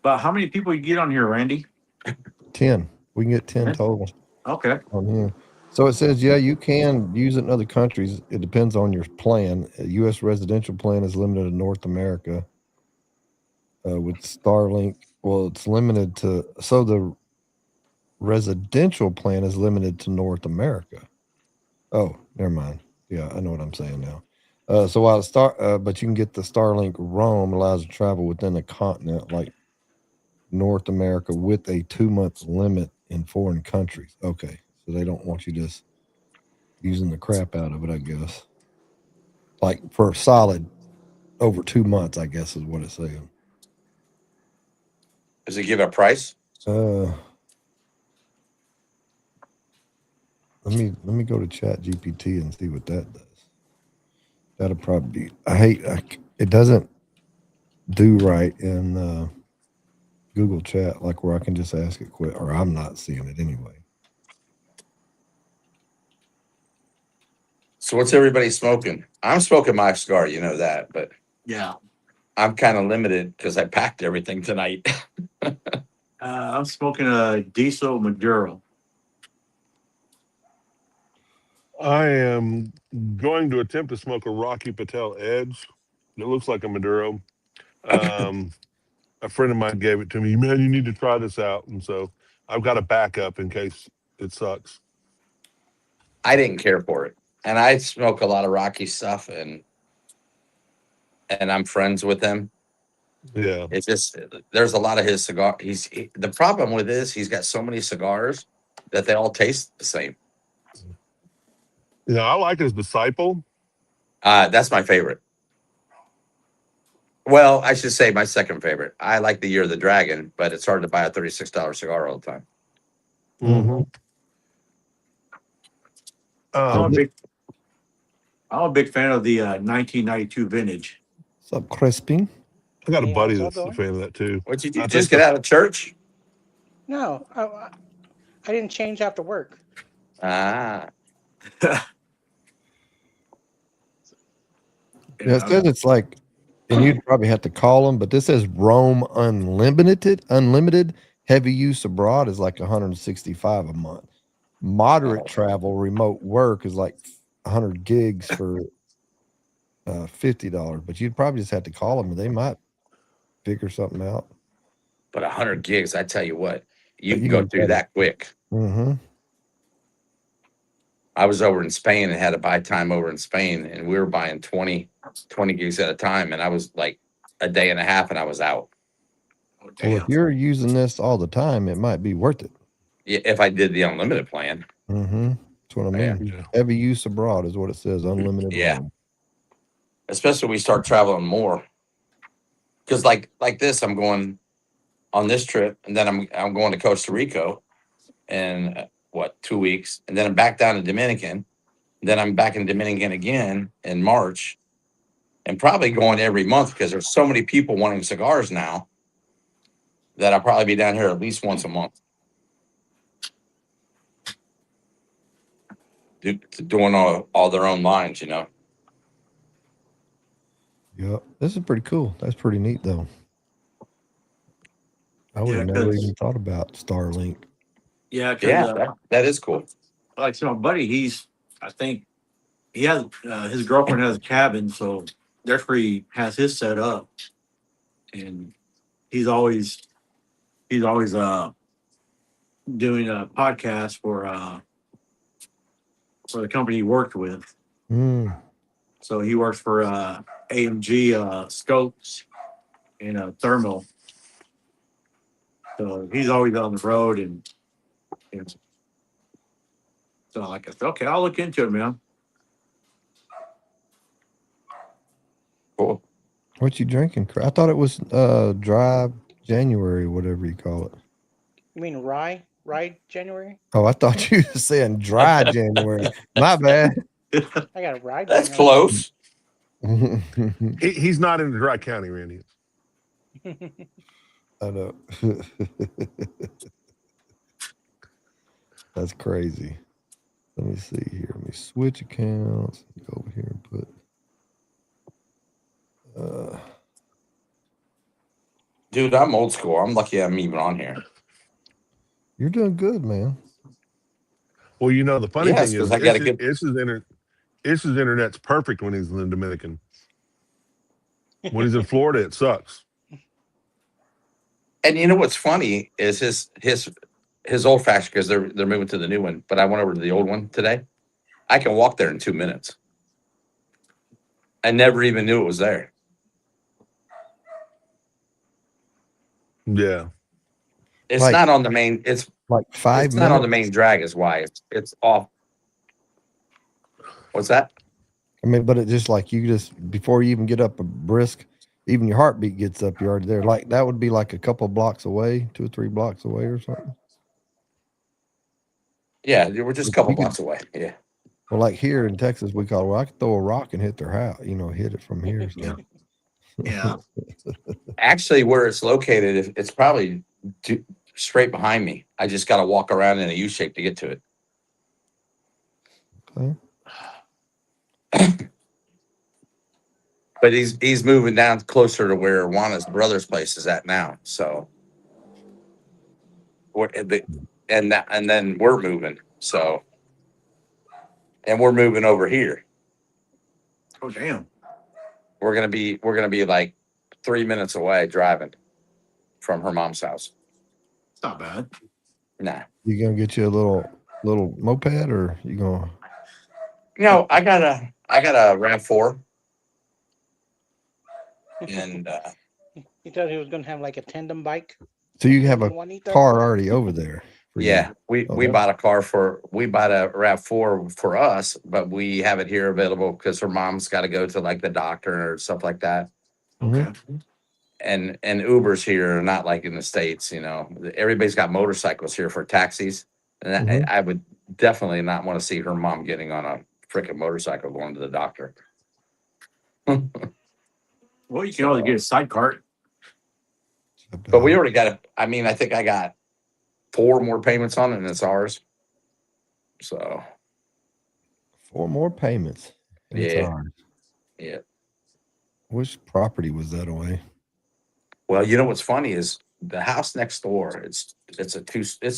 But how many people you get on here, Randy? 10. We can get 10 Yeah. total Okay. on here. So it says, yeah, you can use it in other countries. It depends on your plan. A U.S. residential plan is limited to North America. With Starlink, well, it's limited to, so the residential plan is limited to North America. Oh, never mind. Yeah, I know what I'm saying now. So while but you can get the Starlink Roam allows you to travel within the continent, like North America, with a 2 month limit in foreign countries. Okay, so they don't want you just using the crap out of it, I guess. Like for a solid over 2 months, I guess is what it's saying. Does it give a price? Uh, let me go to Chat GPT and see what that does. That'll probably be. It doesn't do right in Google Chat, like where I can just ask it quick, or I'm not seeing it anyway. So what's everybody smoking? I'm smoking my cigar, you know that, but Yeah. I'm kind of limited because I packed everything tonight. I'm smoking a diesel Maduro. I am going to attempt to smoke a Rocky Patel Edge. It looks like a Maduro. Um, a friend of mine gave it to me. Man, you need to try this out, and so I've got a backup in case it sucks. I didn't care for it, and I smoke a lot of Rocky stuff, and I'm friends with him. Yeah, It's just there's a lot of his cigar. The problem with this, he's got so many cigars that they all taste the same. I like his Disciple. That's my favorite. Well, I should say my second favorite. I like the Year of the Dragon, but it's hard to buy a $36 cigar all the time. Mm-hmm. I'm a Um, big I'm a big fan of the 1992 vintage. What's up, Crispin? I got a Hey, buddy how's y'all that's a doing? fan of that too. What you do? I Just think get the out of church? No, I didn't change after work. Ah, Yeah, it Yeah. says it's like, and you'd probably have to call them, but this says Roam Unlimited. Unlimited heavy use abroad is like 165 a month. Moderate oh, travel, remote work is like 100 gigs for $50. But you'd probably just have to call them, and they might figure something out. but 100 gigs, I tell you what, you But can you go can through get it. that quick. Mm-hmm. I was over in Spain and had to buy time over in Spain, and we were buying 20 gigs at a time, and I was like a day and a half, and I was out. Oh Well, if damn. you're using this all the time, it might be worth it. If I did the unlimited plan. Mm-hmm. That's what I Yeah, mean. yeah. Heavy use abroad is what it says. Unlimited yeah. roam. Especially when we start traveling more, because like this, I'm going on this trip, and then I'm going to Costa Rica in what 2 weeks, and then I'm back down to Dominican. Then I'm back in Dominican again in March, and probably going every month because there's so many people wanting cigars now that I'll probably be down here at least once a month, doing all their own lines. Yeah, this is pretty cool. That's pretty neat, though. I would Yeah, have never even because thought about Starlink. yeah, because Yeah, that is cool. like so my buddy, I think he has his girlfriend has a cabin, so that's where he has his set up, and he's always he's always doing a podcast for the company he worked with. Mm, So he works for AMG Scopes in Thermal. So he's always on the road, and so like I said, okay, I'll look into it, man. Cool. what you drinking? I thought it was dry January, whatever you call it. You mean rye? Rye January? Oh, I thought you were saying dry January. My bad. I got a rye That's January. close. I He's not in the Dry County, Randy. know. That's crazy. Let me see here. Let me switch accounts. Go over here and put. Dude, I'm old school. I'm lucky I'm even on here. You're doing good, man. Well, you know, the funny Yes, thing because is, I got to get. Ish's internet's perfect when he's in the Dominican. When he's in Florida, it sucks. And you know what's funny is his old fashioned, because they're moving to the new one. But I went over to the old one today. I can walk there in 2 minutes. I never even knew it was there. Yeah. It's Like- not on the main. Like 5 It's minutes. not on the main drag. Is why it's off. What's that? I mean, but it just like you just before you even get up a brisk, even your heartbeat gets up, you're already there. Like that would be like a couple blocks away, 2 or 3 blocks away or something. Yeah, we're just a couple You could- blocks away. Yeah. Well, like here in Texas, we call it, well, I could throw a rock and hit their house, hit it from here. So. Yeah. Yeah. Actually, where it's located, it's probably straight behind me. I just got to walk around in a U shape to get to it. Okay. But he's moving down closer to where Juana's brother's place is at now. So, and then we're moving. So, and we're moving over here. Oh damn. We're gonna be like 3 minutes away driving from her mom's house. It's not bad. Nah. You gonna get you a little moped, or you gonna? No, I got a RAV4, and He thought he was gonna have like a tandem bike. So you have a Juanita. car already over there. for you. yeah, we Okay. bought a RAV4 for us, but we have it here available because her mom's got to go to like the doctor or stuff like that. Mhm. Okay. And Ubers here are not like in the States, everybody's got motorcycles here for taxis. And Mhm. I would definitely not want to see her mom getting on a freaking motorcycle going to the doctor. Well, you can always get a sidecar. But we already got it. I mean, I think I got 4 more payments on it and it's ours. So 4 more payments. And it's Yeah. ours. yeah. Which property was that away? Well, you know what's funny is the house next door. It's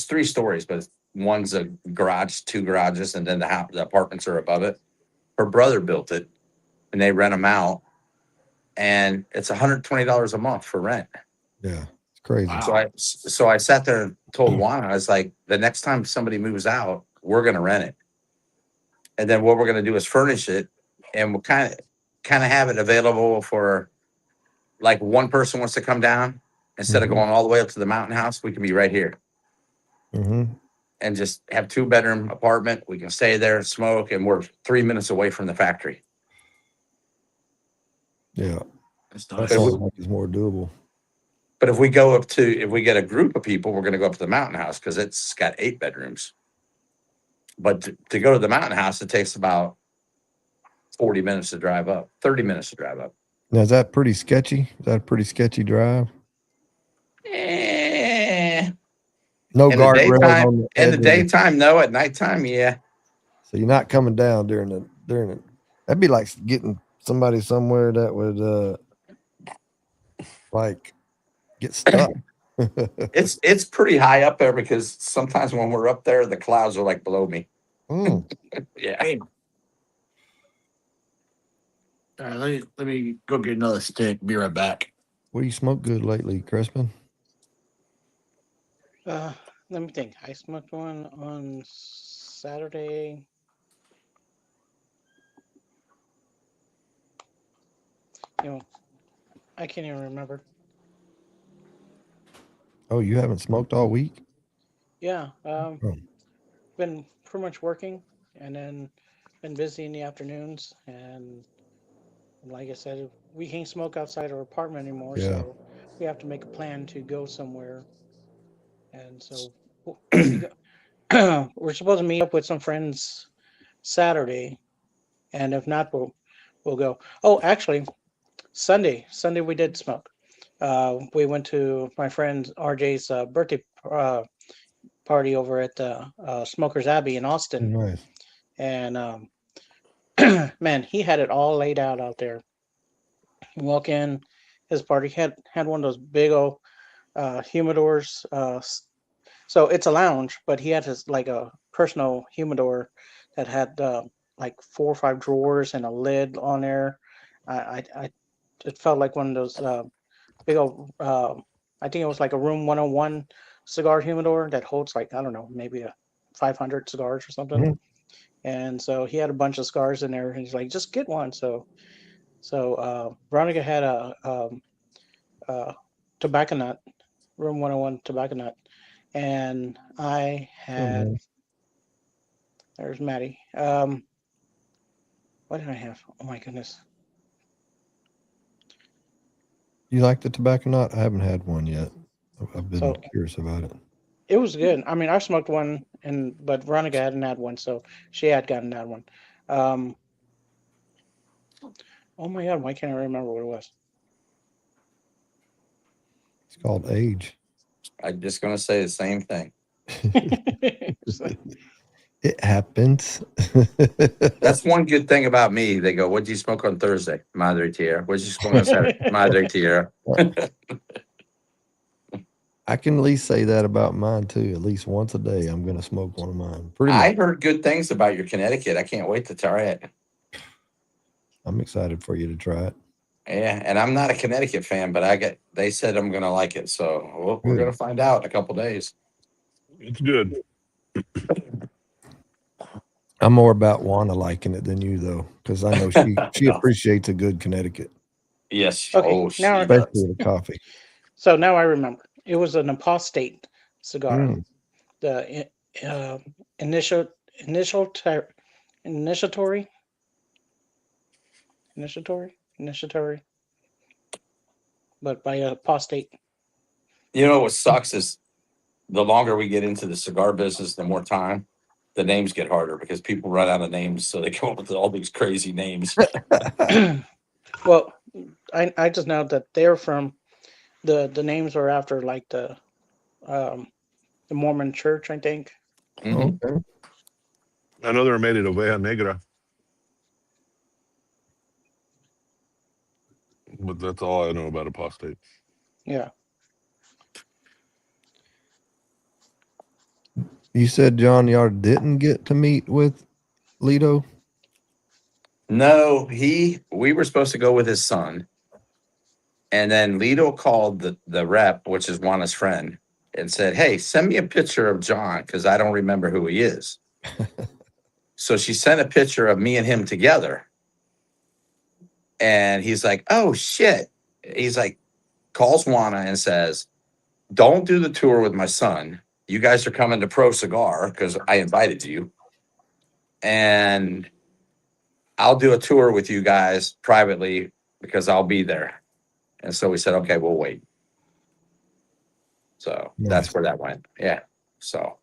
3 stories, but one's a garage, 2 garages, and then the apartments are above it. Her brother built it, and they rent them out, and it's $120 a month for rent. Yeah, it's crazy. Wow. So I sat there and told Juan, I was like, the next time somebody moves out, we're gonna rent it, and then what we're gonna do is furnish it, and we'll kind of have it available for like one person wants to come down. Instead of Mhm. going all the way up to the mountain house, we can be right here Mm-hmm. and just have 2-bedroom apartment. We can stay there, smoke, and we're 3 minutes away from the factory. Yeah, That's that nice. sounds like it's more doable. But if we get a group of people, we're going to go up to the mountain house because it's got 8 bedrooms. But to go to the mountain house, it takes about 40 minutes to drive up, 30 minutes to drive up. Now, is that pretty sketchy? Is that a pretty sketchy drive? No In the guardrails daytime, on the edge of the- no. At nighttime, yeah. So you're not coming down during it. That'd be like getting somebody somewhere that would like get stuck. It's pretty high up there because sometimes when we're up there, the clouds are like below me. Mm. Yeah. Hey. All right, let me go get another stick. Be right back. What do you smoke good lately, Crispin? Let me think. I smoked one on Saturday. I can't even remember. Oh, you haven't smoked all week? Yeah. Oh. Been pretty much working, and then been busy in the afternoons. And like I said, we can't smoke outside our apartment anymore, Yeah. so we have to make a plan to go somewhere. And so we're supposed to meet up with some friends Saturday, and if not, we'll go. Oh, actually, Sunday we did smoke. We went to my friend RJ's birthday party over at the Smokers Abbey in Austin, Nice. and man, he had it all laid out there. You walk in, his party had one of those big old humidors. So it's a lounge, but he had his like a personal humidor that had like 4 or 5 drawers and a lid on there. I it felt like one of those big old. I think it was like a Room 101 cigar humidor that holds like I don't know maybe a 500 cigars or something. Mhm. And so he had a bunch of cigars in there. And he's like, just get one. So Veronica had a tobacco nut, Room 101 tobacco nut, and I Oh, had. nice. There's Maddie. What did I have? Oh my goodness. You like the tobacco nut? I haven't had one yet. I've been So curious about it. it was good. I mean, I've smoked one, and but Veronica hadn't had one, so she had gotten that one. Um, oh my God, why can't I remember what it was? It's called age. I'm just gonna say the same thing. Just like, It happens. That's one good thing about me. They go, "What'd you smoke on Thursday, Madre Tierra? What'd you smoke on Saturday, Madre Tierra?" I can at least say that about mine too. At least once a day, I'm going to smoke one of mine. Pretty I much. heard good things about your Connecticut. I can't wait to try it. I'm excited for you to try it. Yeah, and I'm not a Connecticut fan, but they said I'm gonna like it, so we're Good. gonna find out in a couple days. It's good. I'm more about Wanda liking it than you though, because I know she appreciates a good Connecticut, Yes. okay, Oh, she now does. especially with coffee. so now I remember. It was an apostate cigar. Mm. The initial initiatory initiatory, but by apostate. You know what sucks is the longer we get into the cigar business, the more time the names get harder because people run out of names, so they come up with all these crazy names. Well, I just know that they're from the names are after like um the Mormon church, I think. Mhm. Okay. I know they're made at Oveja Negra, but that's all I know about apostate. Yeah. You said John Yard didn't get to meet with Lito. No, we were supposed to go with his son, and then Lido called the rep, which is Juana's friend, and said, "Hey, send me a picture of John because I don't remember who he is." So she sent a picture of me and him together, and he's like, "Oh shit!" He's like, calls Juana and says, "Don't do the tour with my son. You guys are coming to Pro Cigar because I invited you, and I'll do a tour with you guys privately because I'll be there." And so we said, "Okay, we'll wait." So Nice. that's where that went. Yeah. So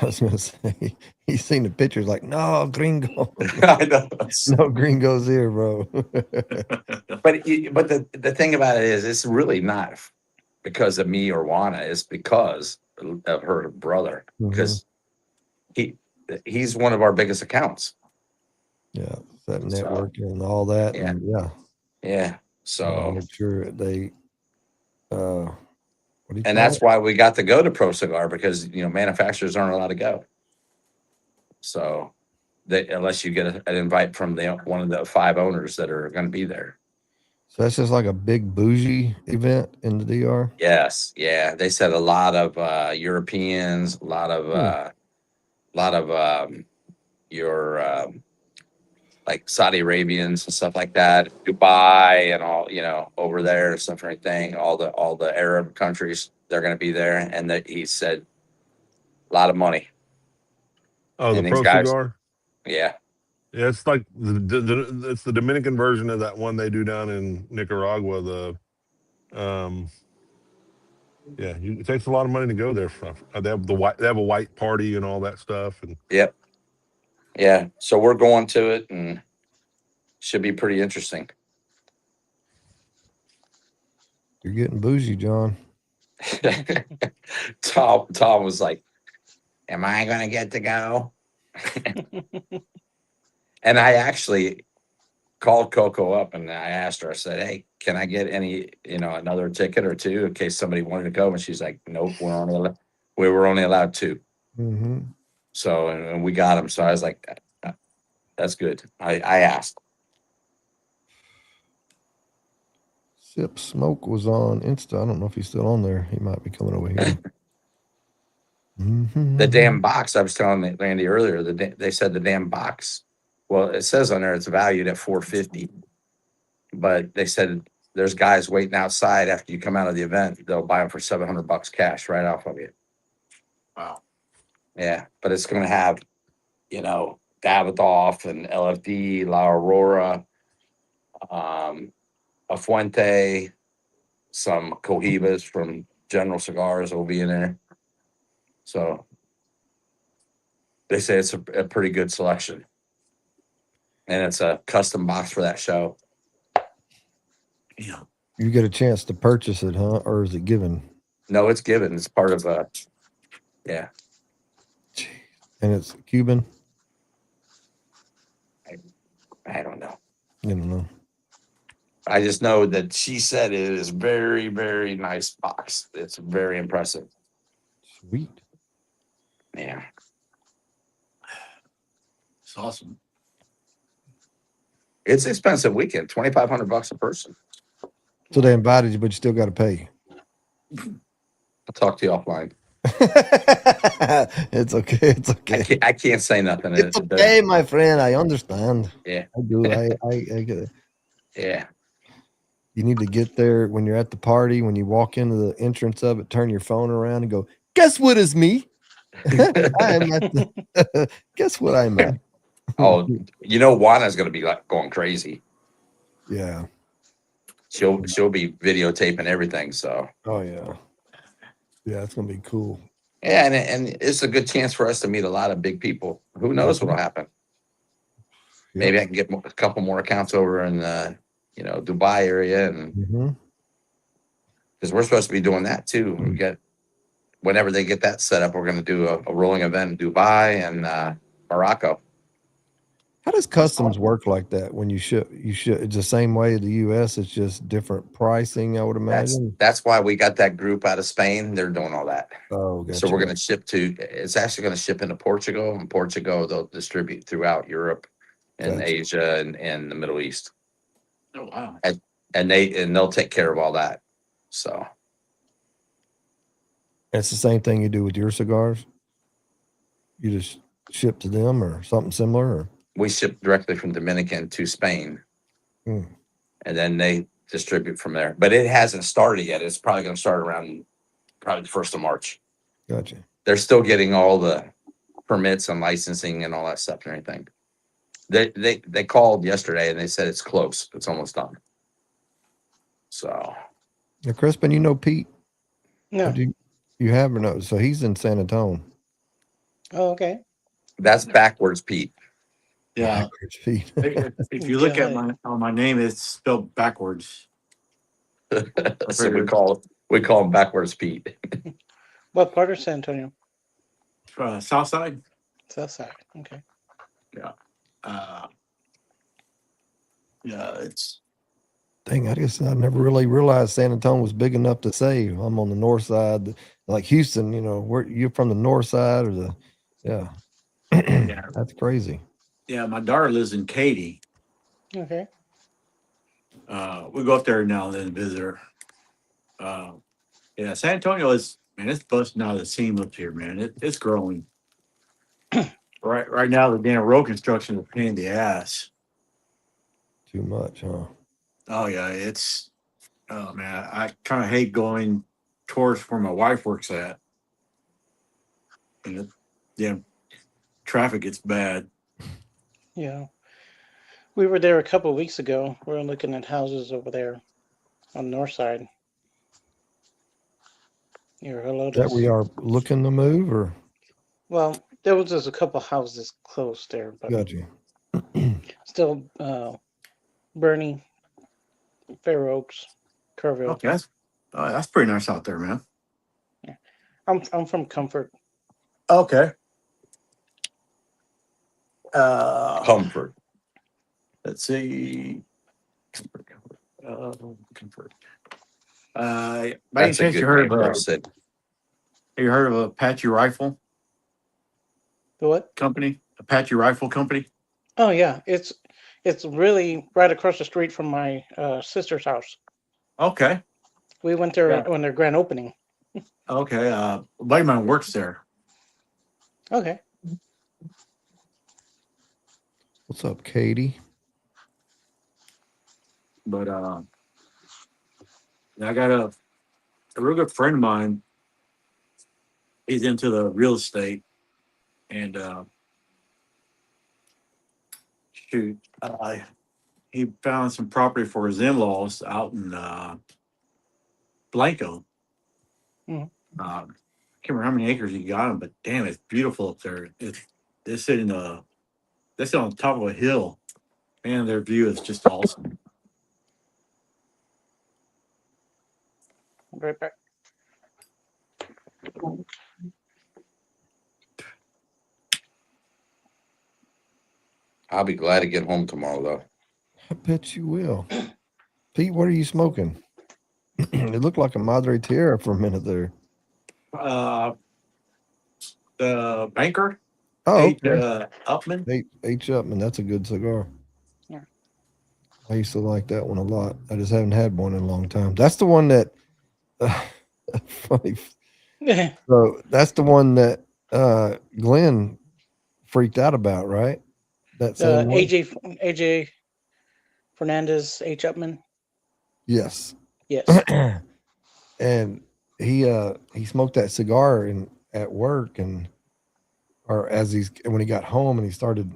I was gonna say he's seen the pictures like, no, gringo. I know. No gringos here, bro. But the thing about it is, it's really not because of me or Juana. It's because of her brother Mhm. because he's one of our biggest accounts. Yeah, that So, networking and all that. yeah. And yeah, Yeah. So make sure they what do you and call that's it? why we got to go to Pro Cigar because manufacturers aren't allowed to go. So unless you get an invite from one of the 5 owners that are going to be there. So that's just like a big bougie event in the DR. Yes, yeah. They said a lot of Europeans, a lot of your like Saudi Arabians and stuff like that, Dubai and all over there and stuff like thing. All the Arab countries they're going to be there, and that he said a lot of money. Oh, the And these Pro guys, Cigar. yeah, Yeah, it's like it's the Dominican version of that one they do down in Nicaragua. It takes a lot of money to go there. They have they have a white party and all that stuff. And yep, yeah. So we're going to it, and should be pretty interesting. You're getting bougie, John. Tom was like, "Am I going to get to go?" And I actually called Coco up and I asked her, I said, hey, can I get any, another ticket or two in case somebody wanted to go? And she's like, nope, we were only allowed two. Mm-hmm. So, and we got them. So I was like, that's good. I asked. Sip Smoke was on Insta. I don't know if he's still on there. He might be coming over here. Mm-hmm. The damn box, I was telling Randy earlier, they said the damn box. Well, it says on there it's valued at $450, but they said there's guys waiting outside after you come out of the event. They'll buy them for $700 cash right off of you. Wow. Yeah, but it's going to have, Davidoff and LFD, La Aurora, a Fuente, some Cohibas from General Cigars will be in there. So they say it's a pretty good selection. And it's a custom box for that show. Yeah. You get a chance to purchase it, huh? Or is it given? No, it's given. It's part of yeah. And it's Cuban? I don't know. You don't know. I just know that she said it is very, very nice box. It's very impressive. Sweet. Yeah. It's awesome. It's expensive weekend, $2,500 a person. So they invited you, but you still got to pay. I'll talk to you offline. It's okay. It's okay. I can't say nothing. It's okay, my friend. I understand. Yeah. I do. I get it. Yeah. You need to get there when you're at the party. When you walk into the entrance of it, turn your phone around and go, guess what is me? I'm at the, guess what I'm at? Oh, Juana's going to be like going crazy. Yeah. She'll be videotaping everything. So. Oh, yeah. Yeah, it's going to be cool. Yeah, and it's a good chance for us to meet a lot of big people. Who knows what'll happen? Yep. Maybe I can get a couple more accounts over in the, Dubai area, and because we're supposed to be doing that too. We get whenever they get that set up, we're going to do a rolling event in Dubai and Morocco. How does customs work like that when you ship? It's the same way the U.S. It's just different pricing, I would imagine. That's why we got that group out of Spain. They're doing all that. Oh, gotcha. So we're going to ship it's actually going to ship into Portugal, and Portugal they'll distribute throughout Europe and Gotcha. Asia and the Middle East. Oh wow. And they'll take care of all that. So It's the same thing you do with your cigars. You just ship to them or something similar, or we ship directly from Dominican to Spain, and then they distribute from there. But it hasn't started yet. It's probably going to start around probably the 1st of March. Gotcha. They're still getting all the permits and licensing and all that stuff and everything. They called yesterday and they said it's close. It's almost done. So. Now, Crispin, you know Pete? No. You have or no? So he's in San Antonio. Oh, okay. That's backwards, Pete. Yeah. Backwards Pete. If you look at my name, it's spelled backwards. So we call him backwards Pete. What part of San Antonio? South side. South side. Okay. Yeah, it's Dang, I guess I never really realized San Antonio was big enough to say I'm on the north side, like Houston. Where you're from the north side or yeah. That's crazy. yeah. My daughter lives in Katy. Okay. We go up there now and then and visit her. Yeah, San Antonio it's busting out of the seam up here, man. It's growing. Right now, the damn road construction is a pain in the ass. Too much, huh? Oh yeah, oh man, I kind of hate going towards where my wife works at, and traffic gets bad. Yeah. We were there a couple of weeks ago. We were looking at houses over there on the north side. Near Helotes. That we are looking to move, or Well, there was just a couple houses close there, but got you. still Bernie, Fair Oaks, Kerrville. Okay, that's pretty nice out there, man. I'm from Comfort. Okay. Comfort. Let's see. Convert. By any That's a chance good you heard name of for a a city. you heard of Apache Rifle The what? Company? Apache Rifle Company? Oh yeah, it's really right across the street from my sister's house. Okay. We went there Yeah. when their grand opening. Okay. A buddy of mine works there. Okay. What's up, Katie? But I got a real good friend of mine. He's into the real estate and shoot, he found some property for his in-laws out in Blanco. Mhm. I can't remember how many acres he got him, but damn, it's beautiful up there. They're sitting they're sitting on top of a hill. Man, their view is just awesome. I'll be right back. I'll be glad to get home tomorrow, though. I bet you will. Pete, what are you smoking? It looked like a Madre Tierra for a minute there. The banker, Oh, H. okay. Upman. H. Upman, that's a good cigar. Yeah. I used to like that one a lot. I just haven't had one in a long time. That's the one that funny. So that's the one that Glenn freaked out about, right? That same one? AJ Fernandez H. Upman. Yes. Yes. And he smoked that cigar at work or when he got home and he started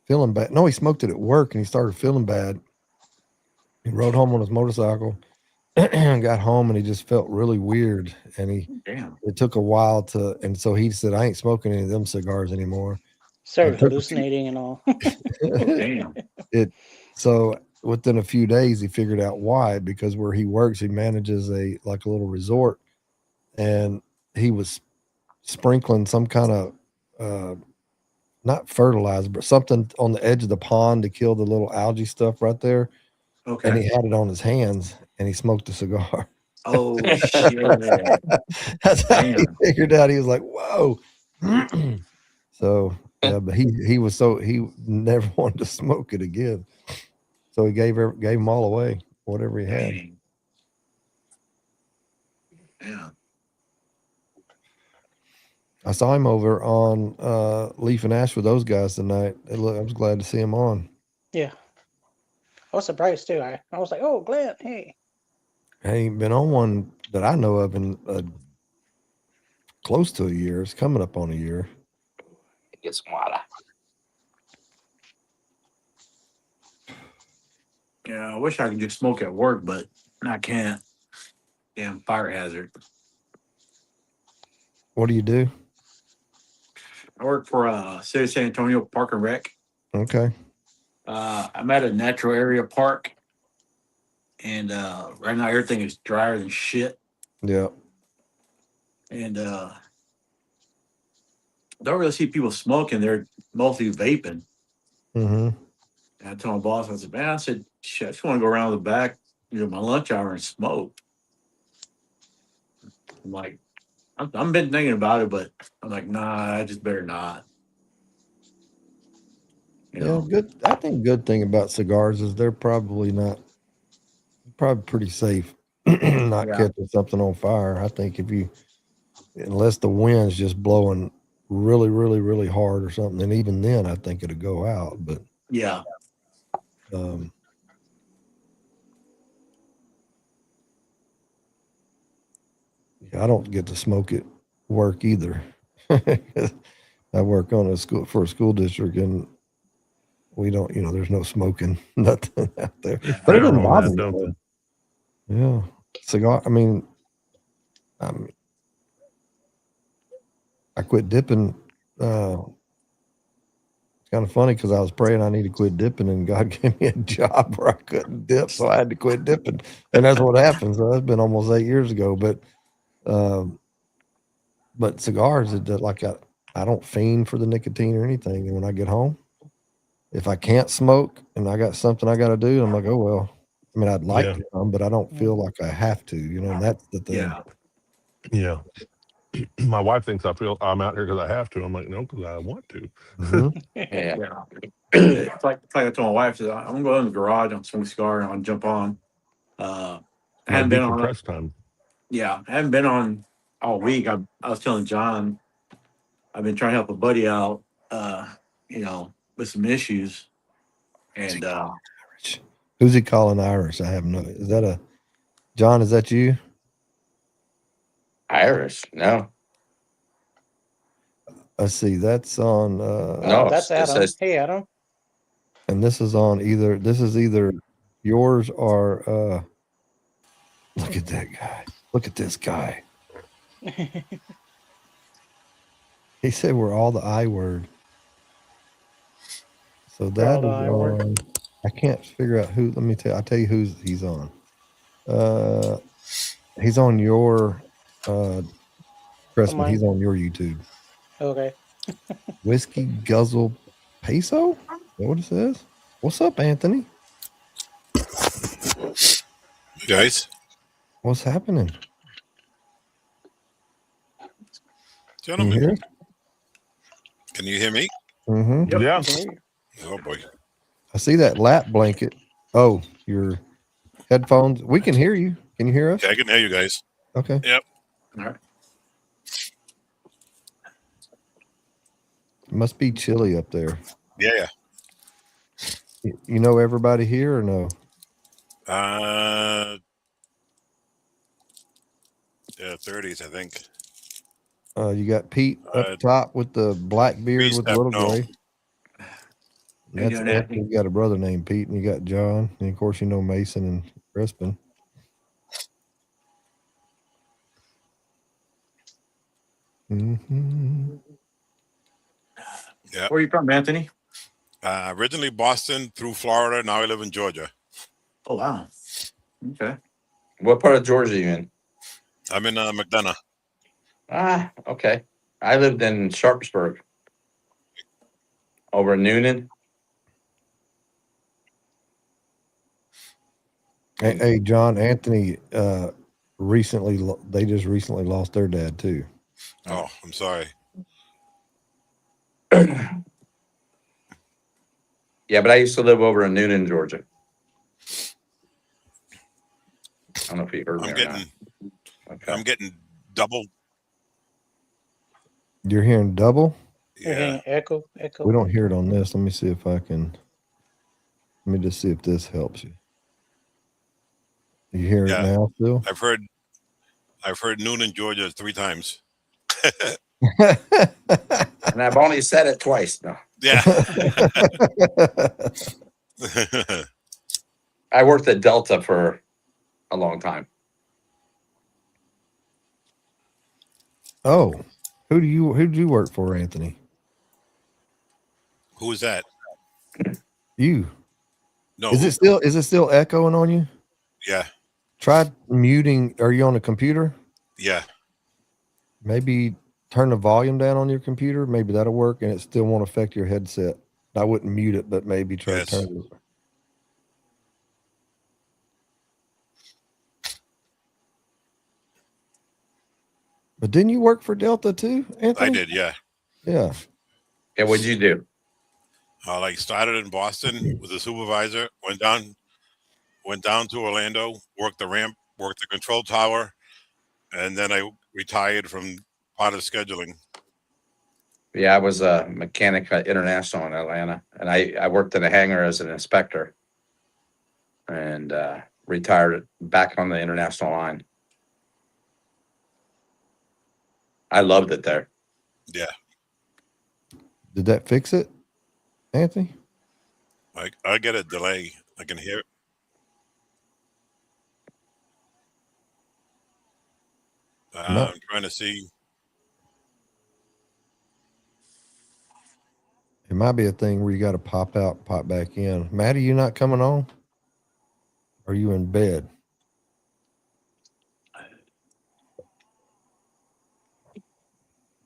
feeling bad. No, he smoked it at work and he started feeling bad. He rode home on his motorcycle and got home and he just felt really weird. And Damn. it took a while and so he said, I ain't smoking any of them cigars anymore. Started It took a few- hallucinating and all. Oh, damn. So within a few days he figured out why, because where he works, he manages a little resort, and he was sprinkling some kind of not fertilizer, but something on the edge of the pond to kill the little algae stuff right there. Okay. And he had it on his hands and he smoked a cigar. Oh shit. That's how he Damn. figured out. He was like, whoa. So yeah, but he never wanted to smoke it again. So he gave them all away, whatever he had. Dang. Yeah. I saw him over on Leaf and Ash with those guys tonight. I was glad to see him on. Yeah. I was surprised too. I was like, oh, Glenn, hey. I ain't been on one that I know of in close to a year. It's coming up on a year. Get some water. Yeah, I wish I could just smoke at work, but I can't. Damn fire hazard. What do you do? I work for City of San Antonio Park and Rec. Okay. I'm at a natural area park, and right now everything is drier than shit. Yeah. And don't really see people smoking. They're mostly vaping. Mm-hmm. And I told my boss, I said, man, I said, shit, I just want to go around the back, my lunch hour and smoke. I'm like, I've been thinking about it, but I'm like, nah, I just better not. Yeah, good. I think good thing about cigars is they're probably pretty safe, not catching something on fire. I think unless the wind's just blowing really, really, really hard or something, and even then, I think it'll go out. But yeah, I don't get to smoke at work either. I work for a school district, and we don't, there's no smoking, nothing out there. But it doesn't bother me. Don't they? Yeah, cigar. I mean, I quit dipping. It's kind of funny because I was praying I need to quit dipping, and God gave me a job where I couldn't dip, so I had to quit dipping, and that's what happened. So that's been almost 8 years ago. But cigars, I don't fiend for the nicotine or anything. And when I get home, if I can't smoke and I got something I got to do, I'm like, oh well. I mean, I'd like Yeah. to come, but I don't feel like I have to. And that's the thing. Yeah. Yeah. My wife thinks I'm out here because I have to. I'm like, no, because I want to. Mhm. Yeah. Yeah. It's like I told my wife, I'm gonna go in the garage on smoke cigar and I'll jump on. I My haven't been on. decompress time. Yeah, I haven't been on all week. I was telling John I've been trying to help a buddy out, with some issues, and Who's he calling Irish? I have no. Is that a John? Is that you? Irish. No. Let's see. That's on. No, That's it Adam. says Hey, Adam. And this is on either. This is either yours or. Look at that guy. Look at this guy. He said we're all the I word. So that the is I word. on. I can't figure out who. Let me tell. I'll tell you who's he's on. He's on your. Trust me, mine. he's on your YouTube. Okay. Whiskey Guzzle Peso. Is that what it says? What's up, Anthony? Guys, What's happening? Can you gentlemen, hear us? can you hear me? Mm-hmm. Yep. Yeah. I can hear you. Oh boy. I see that lap blanket. Oh, your headphones. We can hear you. Can you hear us? Yeah, I can hear you guys. Okay. all right. It must be chilly up there. Yeah, You know everybody here or no? yeah. Yeah, 30s, I think. You got Pete up top with the black beard Pete with the Step, little no. gray. How you That's doing, Anthony. Anthony? You got a brother named Pete, and you got John, and of course you know Mason and Crispin. Mm-hmm. Yeah. Where are you from, Anthony? Originally Boston through Florida. Now I live in Georgia. Oh wow. Okay. what part of Georgia are you in? I'm in McDonough. Ah, okay. I lived in Sharpsburg over in Noonan. Hey, John, Anthony. They just recently lost their dad too. Oh, I'm sorry. Yeah, but I used to live over in Noonan, Georgia. I don't know if you heard me I'm or getting not. Okay. I'm getting double. You're hearing double. You're Yeah. hearing echo. We don't hear it on this. Let me see if I can. Let me just see if this helps you. You hear Yeah. it now still? I've heard Noonan, Georgia 3 times. And I've only said it twice. No. Yeah. I worked at Delta for a long time. Oh, who did you work for, Anthony? Who is that? You. No. Is it still echoing on you? Yeah. Try muting. Are you on a computer? Yeah. Maybe turn the volume down on your computer. Maybe that'll work, and it still won't affect your headset. I wouldn't mute it, but maybe try Yes. to turn it. But didn't you work for Delta too, Anthony? I did. Yeah. Yeah. Yeah, what'd you do? Started in Boston with a supervisor. Went down to Orlando. Worked the ramp. Worked the control tower. And then I retired from part of scheduling. Yeah, I was a mechanic at International in Atlanta, and I worked in a hangar as an inspector, and retired back on the international line. I loved it there. Yeah. Did that fix it, Anthony? I get a delay. I can hear it. No. I'm trying to see. It might be a thing where you got to pop out, pop back in. Maddie, you not coming on? Are you in bed?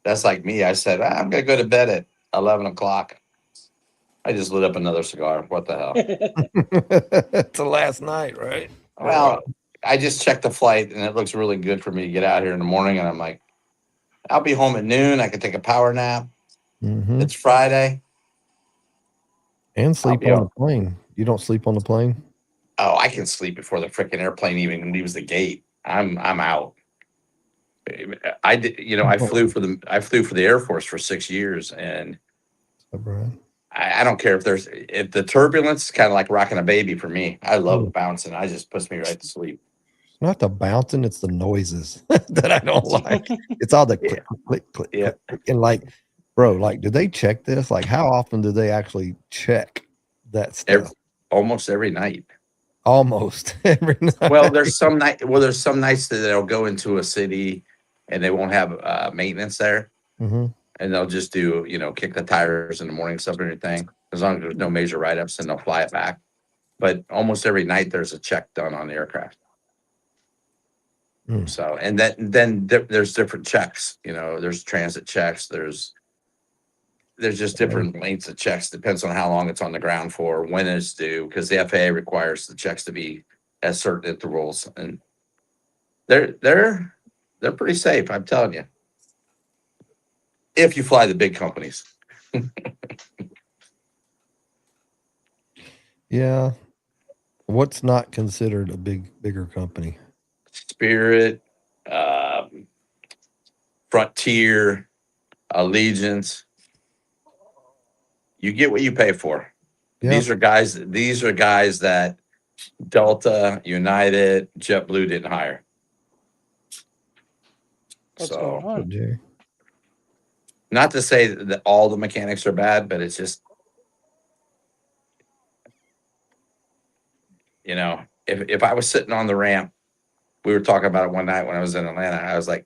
That's like me. I said I'm gonna go to bed at 11 o'clock. I just lit up another cigar. What the hell? It's the last night, right? Well, I just checked the flight, and it looks really good for me to get out here in the morning. And I'm like, I'll be home at noon. I can take a power nap. Mm-hmm. It's Friday. And sleep be on all- the plane. You don't sleep on the plane? Oh, I can sleep before the freaking airplane even leaves the gate. I'm out. I did, I flew for the Air Force for 6 years, and So, Brian. I don't care if the turbulence is kind of like rocking a baby for me. I love bouncing. I just puts me right to sleep. It's not the bouncing, it's the noises that I don't like. It's all the click, click, click, Yeah. click, click. And like, bro, like, do they check this? Like, how often do they actually check that stuff? Almost every night. Almost every night. Well, there's some nights that they'll go into a city and they won't have maintenance there, Mm-hmm. and they'll just do kick the tires in the morning, stuff and everything. As long as there's no major write-ups, and they'll fly it back. But almost every night there's a check done on the aircraft. Mm. So, and then there's different checks. There's transit checks. There's just different lengths of checks. Depends on how long it's on the ground for, when it's due, because the FAA requires the checks to be at certain intervals, and they're pretty safe. I'm telling you, if you fly the big companies. Yeah. What's not considered a bigger company? Spirit, Frontier, Allegiance. You get what you pay for. Yeah. These are guys that Delta, United, JetBlue didn't hire. What's going on? Good, Jerry. Not to say that all the mechanics are bad, but it's just, if I was sitting on the ramp, we were talking about it one night when I was in Atlanta. I was like,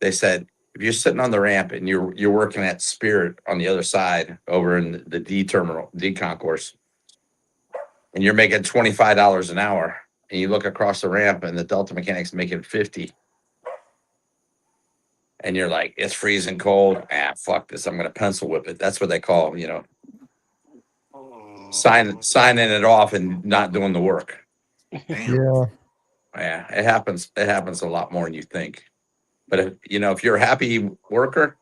they said, if you're sitting on the ramp and you're working at Spirit on the other side over in the D terminal, D concourse, and you're making $25 an hour, and you look across the ramp and the Delta mechanic's making 50, and you're like, it's freezing cold. Fuck this. I'm gonna pencil whip it. That's what they call, signing it off and not doing the work. Yeah. Yeah, it happens. It happens a lot more than you think. But if you're a happy worker,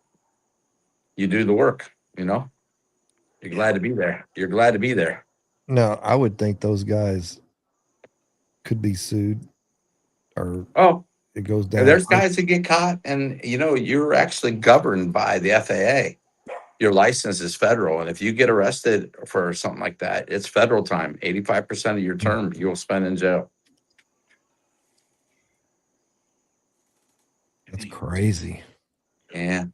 you do the work. You're glad to be there. You're glad to be there. No, I would think those guys could be sued, or Oh, it goes down. there's guys that get caught, and you're actually governed by the FAA. Your license is federal, and if you get arrested for something like that, it's federal time. 85% of your term you'll spend in jail. That's crazy. Yeah.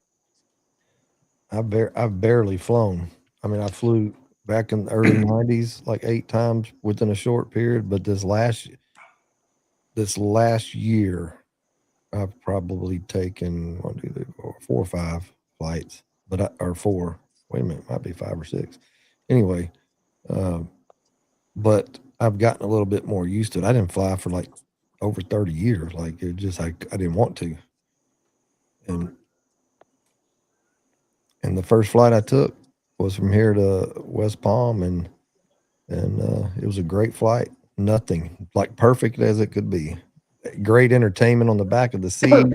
I've barely flown. I mean, I flew back in the early 90s like 8 times within a short period, but this last year I've probably taken 1, 2, 3, 4, 4 or 5 flights, or 4. Wait a minute, might be 5 or 6. Anyway, but I've gotten a little bit more used to it. I didn't fly for like over 30 years. Like, it just I didn't want to. And the first flight I took was from here to West Palm, and it was a great flight. Nothing, like, perfect as it could be. Great entertainment on the back of the seat.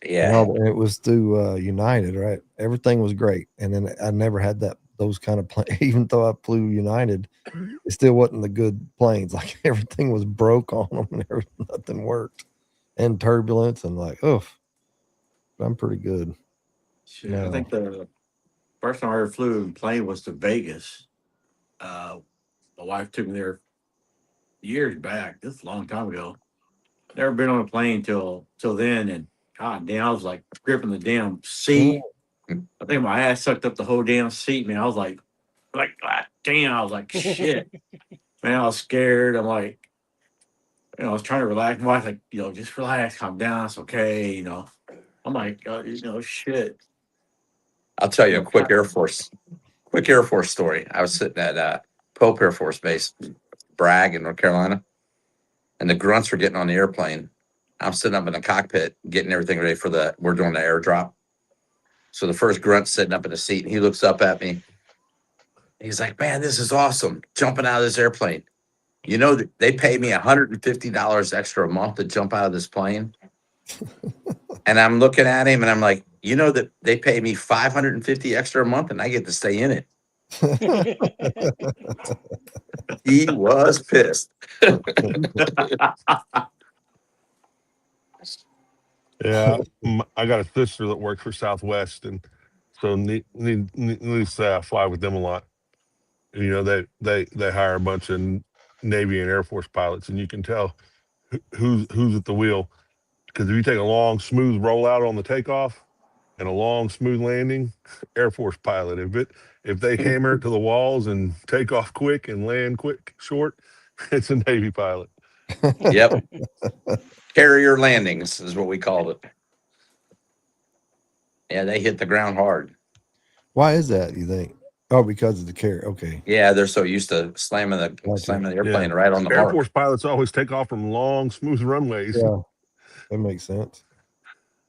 Yeah. And it was through United, right? Everything was great. And then I never had those kind of planes. Even though I flew United, it still wasn't the good planes. Like, everything was broke on them, and nothing worked. And turbulence, and like, I'm pretty good. Shit, I think the first time I ever flew in a plane was to Vegas. My wife took me there years back. This is a long time ago. Never been on a plane till then, and god damn, I was like gripping the damn seat. I think my ass sucked up the whole damn seat, man. I was like god damn. I was like, shit, man. I was scared. I'm like, I was trying to relax. My wife's like, just relax, calm down. It's okay. I'm like, shit. I'll tell you a quick Air Force story. I was sitting at Pope Air Force Base, Bragg in North Carolina, and the grunts were getting on the airplane. I'm sitting up in the cockpit getting everything ready we're doing the airdrop. So the first grunt's sitting up in the seat, and he looks up at me, He's like, man, this is awesome. Jumping out of this airplane. You know, they pay me $150 extra a month to jump out of this plane. And I'm looking at him and I'm like, you know that they pay me $550 extra a month and I get to stay in it. He was pissed. Yeah, I got a sister that works for Southwest, and so needless to say, I fly with them a lot. And, you know, they hire a bunch of Navy and Air Force pilots, and you can tell who's at the wheel, because if you take a long, smooth rollout on the takeoff and a long, smooth landing, Air Force pilot. If they hammer it to the walls and take off quick and land quick, short, it's a Navy pilot. Yep. Carrier landings is what we called it. Yeah, they hit the ground hard. Why is that, you think? Oh, because of the carrier. Okay. Yeah, they're so used to slamming the airplane right on the Air mark. Force pilots always take off from long, smooth runways. Yeah, that makes sense.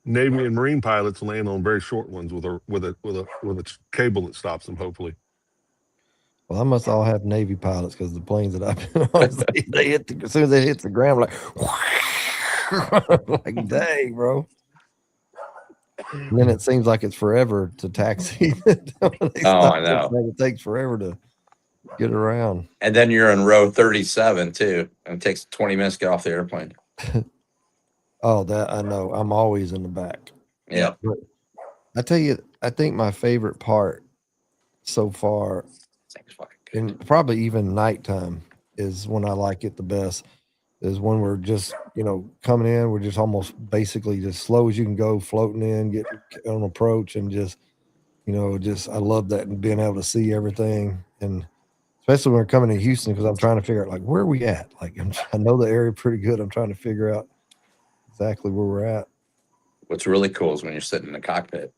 Navy and Marine pilots land on very short ones with a cable that stops them. Hopefully. Well, I must all have Navy pilots because the planes that I've been on, they hit as soon as they hit the ground, like dang, bro. And then it seems like it's forever to taxi. I know. It takes forever to get around. And then you're in row 37 too, and it takes 20 minutes to get off the airplane. Oh, that I know. I'm always in the back. Yep. But I tell you, I think my favorite part so far, and probably even nighttime, is when I like it the best. Is when we're just, coming in. We're just almost basically just slow as you can go, floating in, getting on approach, and just, I love that and being able to see everything, and especially when we're coming to Houston, because I'm trying to figure out like where are we at. Like I know the area pretty good. I'm trying to figure out exactly where we're at. What's really cool is when you're sitting in the cockpit.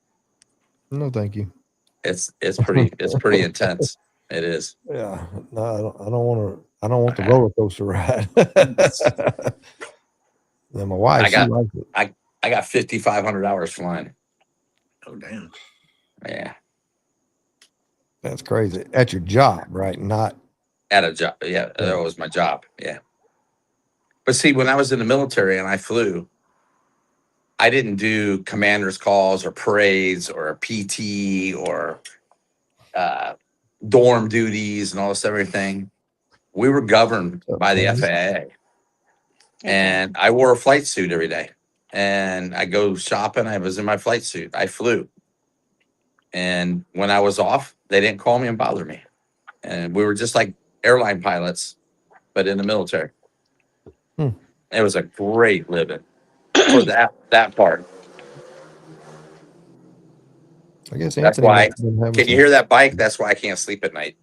No, thank you. It's pretty intense. It is. Yeah, no, I don't want the roller coaster ride. Then my wife, she likes it. I got 5,500 hours flying. Oh damn. Yeah. That's crazy. At your job, right? Not at a job. Yeah, that was my job. Yeah. But see, when I was in the military and I flew, I didn't do commander's calls or parades or PT or dorm duties and all this everything. We were governed by the FAA. And I wore a flight suit every day. And I go shopping. I was in my flight suit. I flew. And when I was off, they didn't call me and bother me. And we were just like airline pilots, but in the military. It was a great living for that part. I guess that's Anthony why. Can you hear that bike? That's why I can't sleep at night.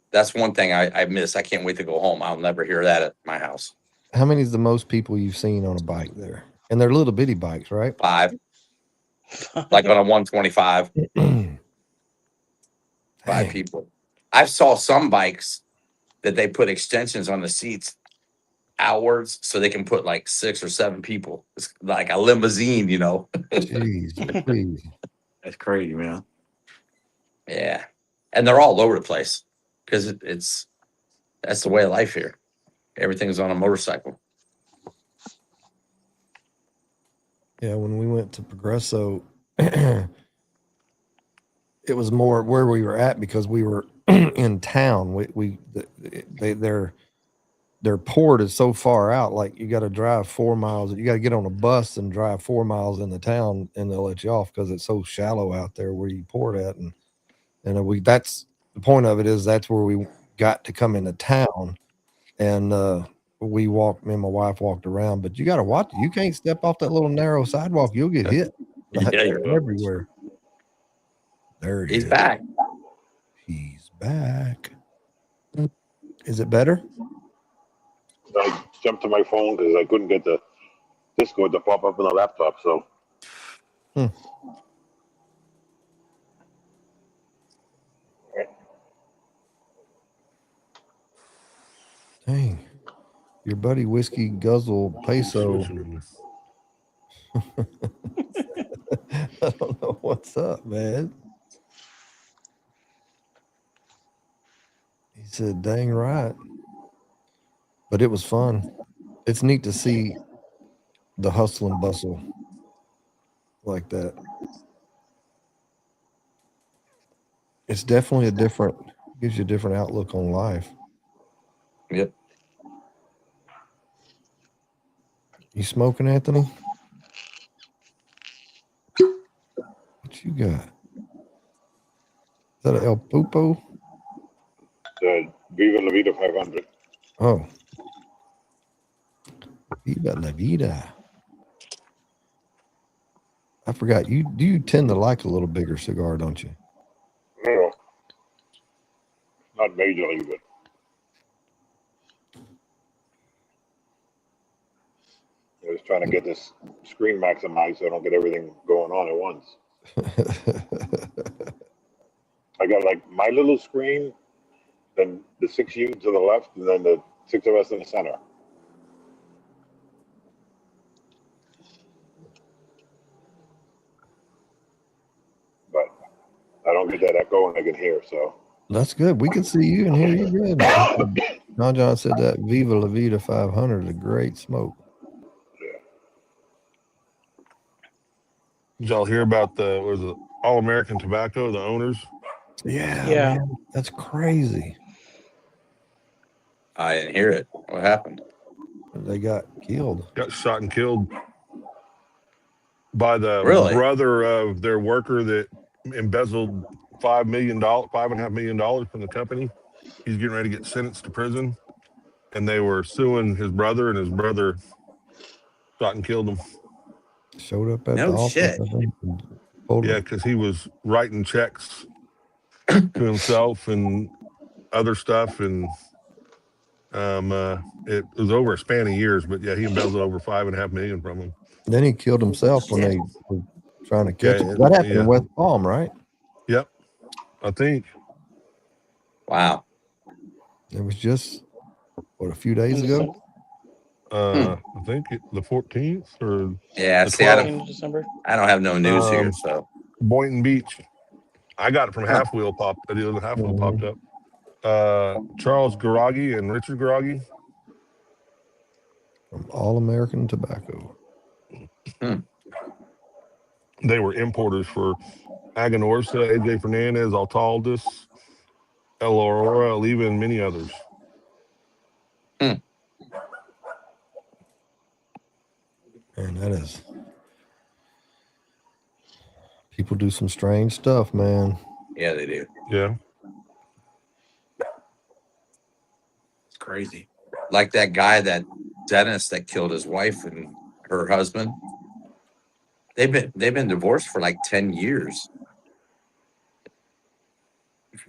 That's one thing I miss. I can't wait to go home. I'll never hear that at my house. How many is the most people you've seen on a bike there? And they're little bitty bikes, right? 5. Like on a 125. 5 people. I saw some bikes that they put extensions on the seats outwards so they can put like 6 or 7 people. It's like a limousine, Jeez, please. That's crazy, man. Yeah. And they're all over the place because that's the way of life here. Everything's on a motorcycle. Yeah, when we went to Progresso, it was more where we were at because we were in town. Their port is so far out. Like you got to drive 4 miles. You got to get on a bus and drive 4 miles in the town, and they'll let you off because it's so shallow out there where you port at. And that's the point of it is that's where we got to come into town, and me and my wife walked around. But you got to watch it. You can't step off that little narrow sidewalk. You'll get hit. Everywhere. There He's back. He's back. Is it better? I jumped to my phone because I couldn't get the Discord to pop up on the laptop. So, Dang, your buddy Whiskey Guzzle Peso. I don't know what's up, man. said, "Dang right." But it was fun. It's neat to see the hustle and bustle like that. It's definitely gives you a different outlook on life. Yep. You smoking, Anthony? What you got? Is that an El Pupo? The Viva La Vida 500. Oh. Viva la vida. I forgot. You tend to like a little bigger cigar, don't you? No, not majorly, but I was trying to get this screen maximized so I don't get everything going on at once. I got like my little screen, then the 6U to the left, and then the 6 of us in the center. But I don't get that echo and I can hear, so. That's good. We can see you and hear you good. John said that Viva La Vida 500 is a great smoke. Did y'all hear about the All American Tobacco, the owners? Yeah, Yeah. man, that's crazy. I didn't hear it. What happened? They got killed. Got shot and killed by the Really? brother of their worker that embezzled $5.5 million from the company. He's getting ready to get sentenced to prison, and they were suing his brother, and his brother shot and killed him. Showed up at No the office. shit. I think, and pulled Yeah, him. because he was writing checks to himself and other stuff, and it was over a span of years. But yeah, he embezzled over $5.5 million from him. Then he killed himself when Shit. they were trying to catch Yeah, him. That happened yeah. in West Palm, right? Yep, I think. Wow. It was just a few days In ago. December, I think the 14th or Yeah. the See, I 12th. 14th of December. don't have no news here, so Boynton Beach. I got it from Huh. Half Wheel popped. The other Half Wheel Mhm. popped up. Charles Garagi and Richard Garagi. From All American Tobacco. They were importers for Aganorsa, AJ Fernandez, Altaldis, El Aurora, Oliva, and many others. Man, that is. People do some strange stuff, man. yeah, they do. Yeah. It's crazy. Like that guy, that Dennis that killed his wife and her husband. They've been divorced for like 10 years.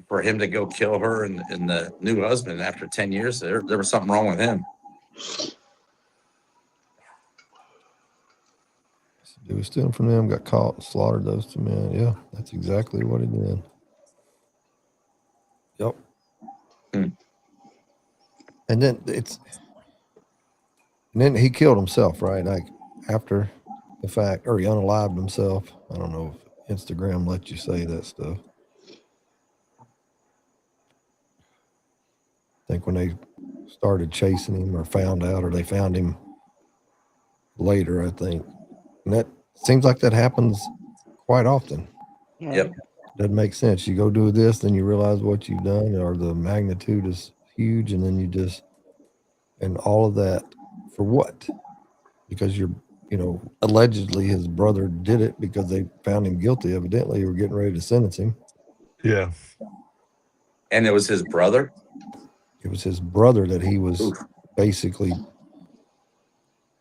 For him to go kill her and the new husband after 10 years, there was something wrong with him. It was stealing from them, got caught, and slaughtered those two men. Yeah, that's exactly what he did. Yep. And then he killed himself, right? Like after the fact, or he unalived himself. I don't know if Instagram lets you say that stuff. I think when they started chasing him or found out, or they found him later, I think. And that seems like that happens quite often. Yep. Doesn't make sense. You go do this, then you realize what you've done, or the magnitude is huge, and then and all of that for what? Because allegedly his brother did it because they found him guilty. Evidently, they were getting ready to sentence him. Yeah. And it was his brother? It was his brother that he was basically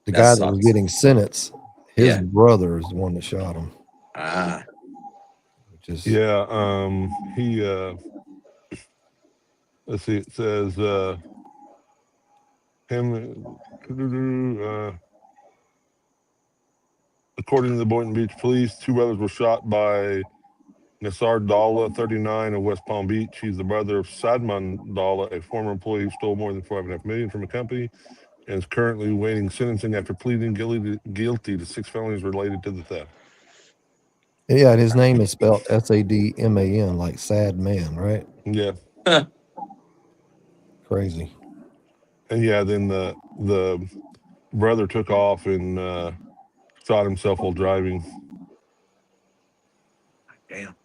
the That guy that sucks. was getting sentenced. His Yeah. brother is the one that shot him. Ah. Which is He let's see, it says according to the Boynton Beach police, two brothers were shot by Nassar Dalla, 39, of West Palm Beach. He's the brother of Sadman Dalla, a former employee who stole more than $4.5 million from a company and is currently waiting sentencing after pleading guilty to 6 felonies related to the theft. Yeah, and his name is spelled Sadman, like sad man, right? Yeah. crazy. And yeah, then the brother took off and shot himself while driving. Damn.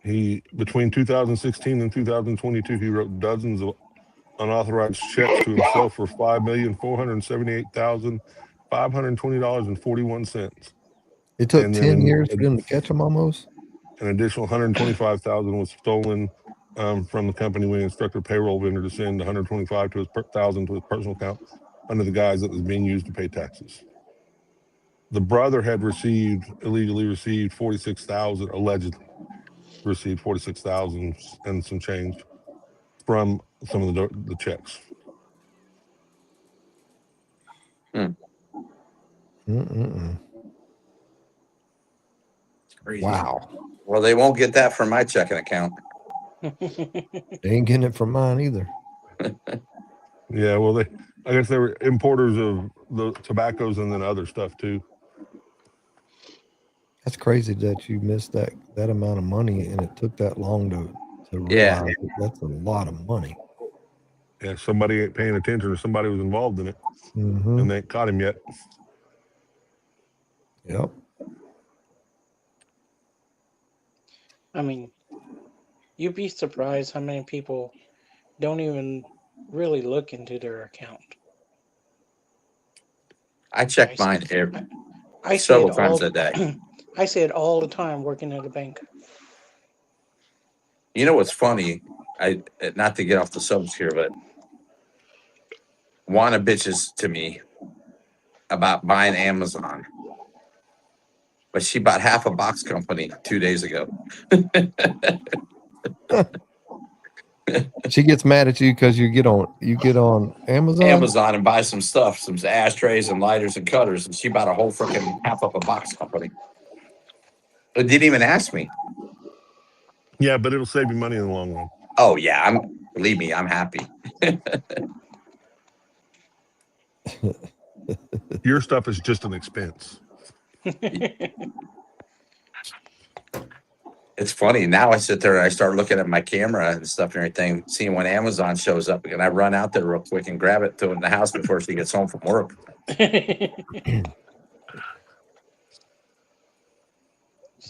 He between 2016 and 2022, he wrote dozens of unauthorized checks to himself for $5,478,520.41. It took And 10 then years for them to catch him almost. an additional 125,000 was stolen from the company when he instructed a payroll vendor to send 125 to his thousand to his personal account under the guise that was being used to pay taxes. The brother had illegally received 46,000, allegedly received 46,000 and some change from some of the checks. Mm-mm-mm. It's crazy. Wow. Well, they won't get that from my checking account. They ain't getting it from mine either. Yeah, well, I guess they were importers of the tobaccos and then other stuff too. That's crazy that you missed that amount of money and it took that long to Yeah. realize that that's a lot of money. Yeah, somebody ain't paying attention or somebody was involved in it Mm-hmm. and they ain't caught him yet. Yep. I mean, you'd be surprised how many people don't even really look into their account. I check I mine I see several it times all. a day. I see it all the time working at a bank. You know what's funny? Not to get off the subject here, but Juana bitches to me about buying Amazon, but she bought half a box company 2 days ago. She gets mad at you because you get on Amazon. Amazon and buy some stuff, some ashtrays and lighters and cutters, and she bought a whole freaking half of a box company. It didn't even ask me. Yeah, but it'll save you money in the long run. Oh yeah, believe me, I'm happy. Your stuff is just an expense. It's funny. Now I sit there and I start looking at my camera and stuff and everything, seeing when Amazon shows up, and I run out there real quick and grab it, throw it in the house before she gets home from work. It's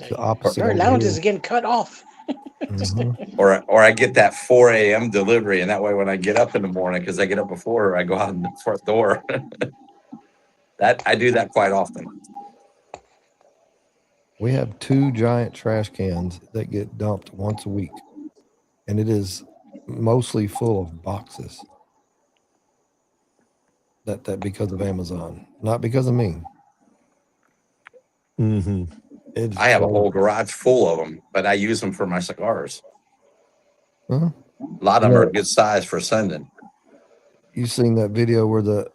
the opposite. Your over allowance here. is getting cut off. Mhm. Or I get that 4 a.m. delivery, and that way when I get up in the morning, because I get up before her, I go out the front door. That I do that quite often. We have 2 giant trash cans that get dumped once a week, and it is mostly full of boxes. That because of Amazon, not because of me. Mm-hmm. It's I have a crazy. whole garage full of them, but I use them for my cigars. Uh-huh. A lot of them are good size for sending. You seen that video where the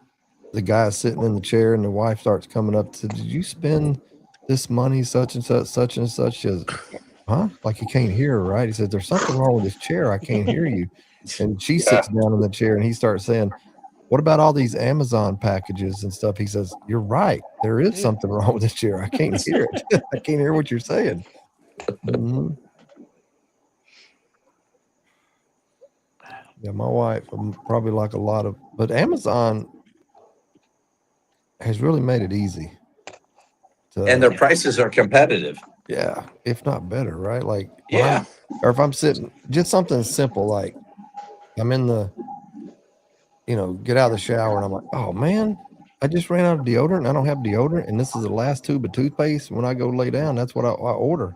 guy is sitting in the chair and the wife starts coming up to, did you spend this money such and such, such and such? She says, huh? Like you can't hear her, right? He says, there's something wrong with this chair. I can't hear you. And she sits down in the chair and he starts saying, what about all these Amazon packages and stuff? He says, you're right. There is something wrong with this chair. I can't hear it. I can't hear what you're saying. Mhm. Yeah, my wife, probably like a lot of, but Amazon has really made it easy. And their prices are competitive. Yeah, if not better, right? Like, Yeah. or if I'm sitting, just something simple like I'm in the, get out of the shower and I'm like, oh man, I just ran out of deodorant. I don't have deodorant, and this is the last tube of toothpaste. When I go lay down, that's what I order,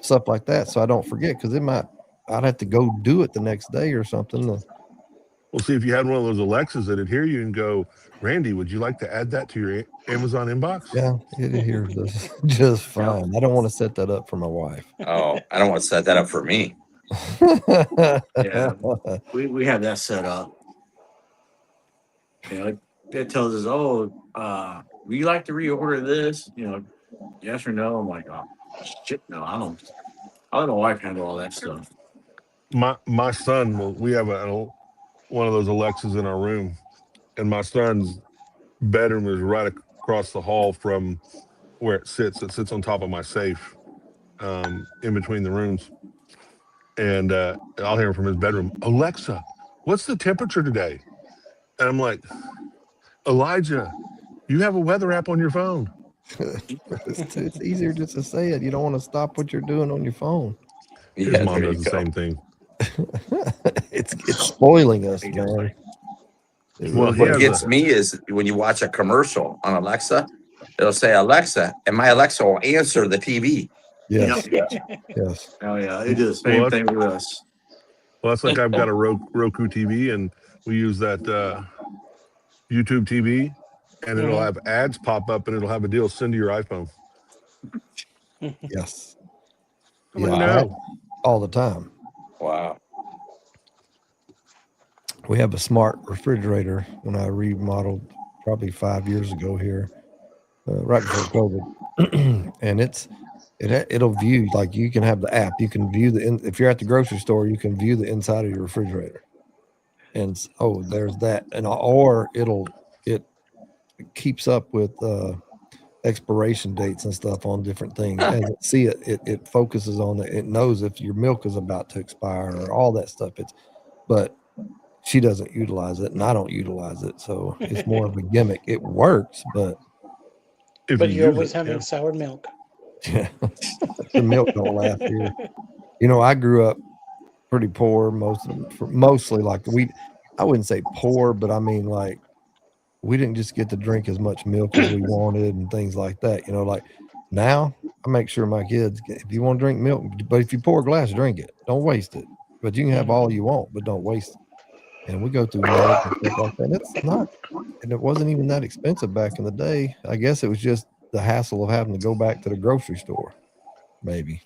stuff like that, so I don't forget, because I'd have to go do it the next day or something. Well, see, if you had one of those Alexas that'd hear you and go, Randy, would you like to add that to your Amazon inbox? Yeah, it hears this just fine. I don't want to set that up for my wife. Oh, I don't want to set that up for me. Yeah, we have that set up. It tells us, would you like to reorder this? Yes or no. I'm like, oh shit, no, I don't. I'll let my wife handle all that stuff. My son, we have one of those Alexas in our room, and my son's bedroom is right across the hall from where it sits. It sits on top of my safe, in between the rooms. And I'll hear him from his bedroom, Alexa, what's the temperature today? And I'm like, Elijah, you have a weather app on your phone. It's easier just to say it. You don't want to stop what you're doing on your phone. His Yeah, mom there does you the go. same thing. It's spoiling us, man. It Well, really he What has gets me is when you watch a commercial on Alexa, it'll say Alexa, and my Alexa will answer the TV. Yes, Yeah. yes. Oh yeah, they do the Well, same thing with us. Well, that's like I've got a Roku TV, and we use that YouTube TV, and it'll Mhm. have ads pop up, and it'll have a deal send to your iPhone. Yes. I'm Yeah, like, Wow. no. all the time. Wow. We have a smart refrigerator when I remodeled probably 5 years ago here, right before COVID, and it'll view, like, you can have the app. You can view if you're at the grocery store, you can view the inside of your refrigerator, and there's that, and or it keeps up with expiration dates and stuff on different things. As it focuses on it. It knows if your milk is about to expire or all that stuff. But she doesn't utilize it, and I don't utilize it, so it's more of a gimmick. It works, but If But you you're use always it, having yeah. sour milk. yeah, the milk don't last here. I grew up pretty poor, mostly like I wouldn't say poor, but I mean, like, we didn't just get to drink as much milk as we wanted and things like that. Like now I make sure my kids, if you want to drink milk, but if you pour a glass, drink it. Don't waste it. But you can have all you want, but don't waste it. And we go through milk and stuff like that. And it wasn't even that expensive back in the day. I guess it was just the hassle of having to go back to the grocery store, maybe.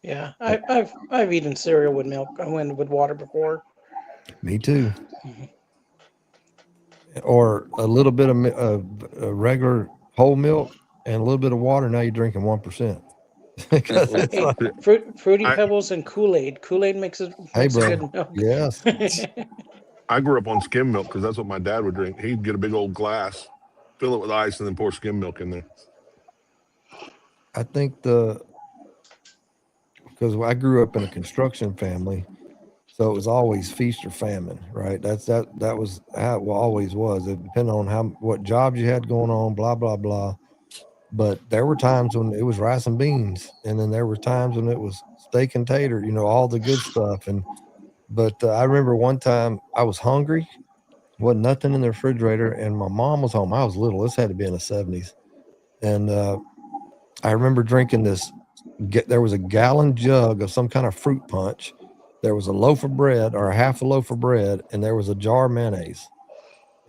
Yeah, I've eaten cereal with milk. I went with water before. Me too. Mhm. Or a little bit of regular whole milk and a little bit of water. Now you're drinking 1%. Because it's Hey, like, fruity I, pebbles and Kool-Aid. Kool-Aid hey, makes a bro. good milk. Yes. I grew up on skim milk because that's what my dad would drink. He'd get a big old glass, fill it with ice, and then pour skim milk in there. I think because I grew up in a construction family, so it was always feast or famine, right? That was how it always was. It depended on what jobs you had going on, blah blah blah. But there were times when it was rice and beans, and then there were times when it was steak and tater, all the good stuff. But I remember one time I was hungry, wasn't nothing in the refrigerator, and my mom was home. I was little. This had to be in the 70s, and I remember drinking this. There was a gallon jug of some kind of fruit punch. There was a loaf of bread or a half a loaf of bread, and there was a jar of mayonnaise.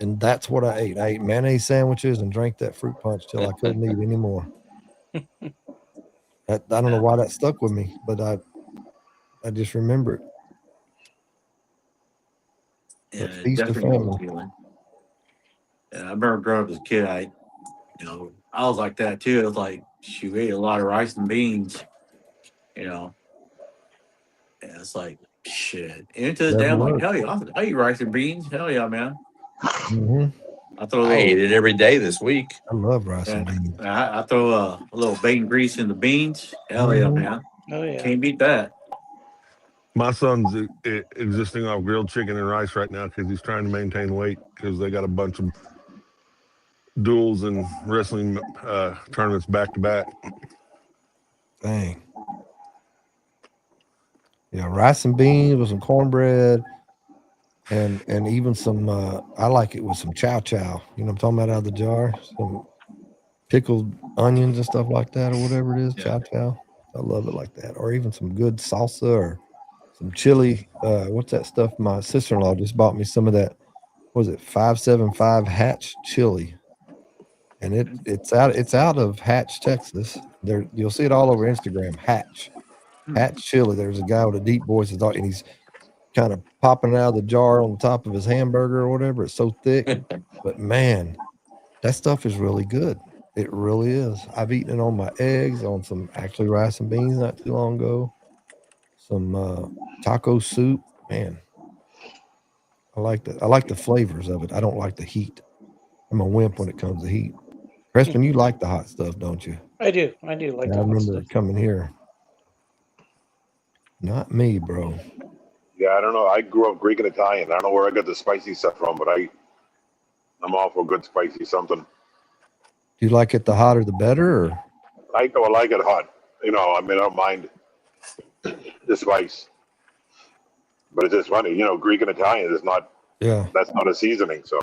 And that's what I ate. I ate mayonnaise sandwiches and drank that fruit punch till I couldn't eat anymore. I don't know why that stuck with me, but I just remember it. Yeah, But it feast or definitely was famine. feeling. Yeah, I remember growing up as a kid. I was like that too. It was like, shoot, we ate a lot of rice and beans. You know, and it's like shit. And to this day, Never I'm like, worked. hell yeah, I eat rice and beans. Hell yeah, man. Hmm. I throw a I ate little. it every day this week. I love rice Yeah, and beans. I throw a little bacon grease in the beans. Hell yeah, Mhm. man. Oh yeah. Can't beat that. My son's existing off grilled chicken and rice right now because he's trying to maintain weight because they got a bunch of duels and wrestling tournaments back to back. Dang. Yeah, rice and beans with some cornbread and even some I like it with some chow chow. You know what I'm talking about, out of the jar? Some pickled onions and stuff like that, or whatever it is, Yeah. chow chow. I love it like that. Or even some good salsa or some chili. What's that stuff? My sister-in-law just bought me some of that. What was it, 575 Hatch chili? And it's out of Hatch, Texas. There you'll see it all over Instagram. Hatch chili. There's a guy with a deep voice, and he's kind of popping it out of the jar on the top of his hamburger or whatever. It's so thick, but man, that stuff is really good. It really is. I've eaten it on my eggs, on some actually rice and beans not too long ago. Some taco soup. Man, I like that. I like the flavors of it. I don't like the heat. I'm a wimp when it comes to heat. Crispin, you like the hot stuff, don't you? I do like Yeah, I the hot remember stuff. coming here. Not me, bro. Yeah, I don't know. I grew up Greek and Italian. I don't know where I got the spicy stuff from, but I'm all for good spicy something. Do you like it the hotter the better? Or? I like it hot. You know, I mean, I don't mind the spice, but it's just funny. You know, Greek and Italian is not. Yeah. That's not a seasoning. So.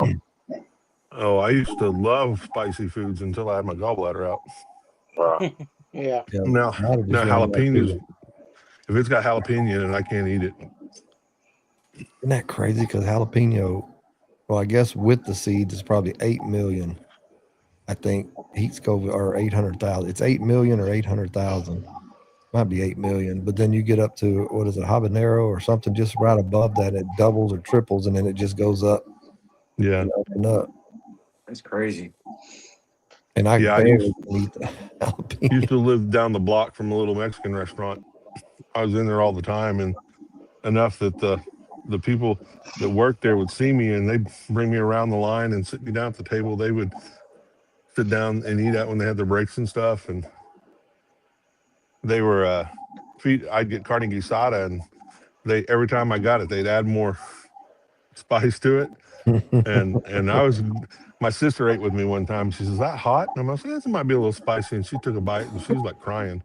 Oh, I used to love spicy foods until I had my gallbladder out. Yeah. Yeah. Now Mine just ran right jalapenos. through it. If it's got jalapeno in it, I can't eat it. Isn't that crazy? Because jalapeno, well, I guess with the seeds, it's probably 8 million. I think heat Scoville, or 800,000. It's 8 million or 800,000. Might be 8 million. But then you get up to, what is it, habanero or something just right above that. It doubles or triples, and then it just goes up. Yeah. And up and up. That's crazy. And I Yeah, I barely eat the jalapeno. used to live down the block from a little Mexican restaurant. I was in there all the time, and enough that the people that worked there would see me, and they'd bring me around the line and sit me down at the table. They would sit down and eat out when they had their breaks and stuff. And they were I'd get carne guisada, and every time I got it, they'd add more spice to it. And my sister ate with me one time. She says, "Is that hot?" And I'm like, "This might be a little spicy." And she took a bite, and she was like crying.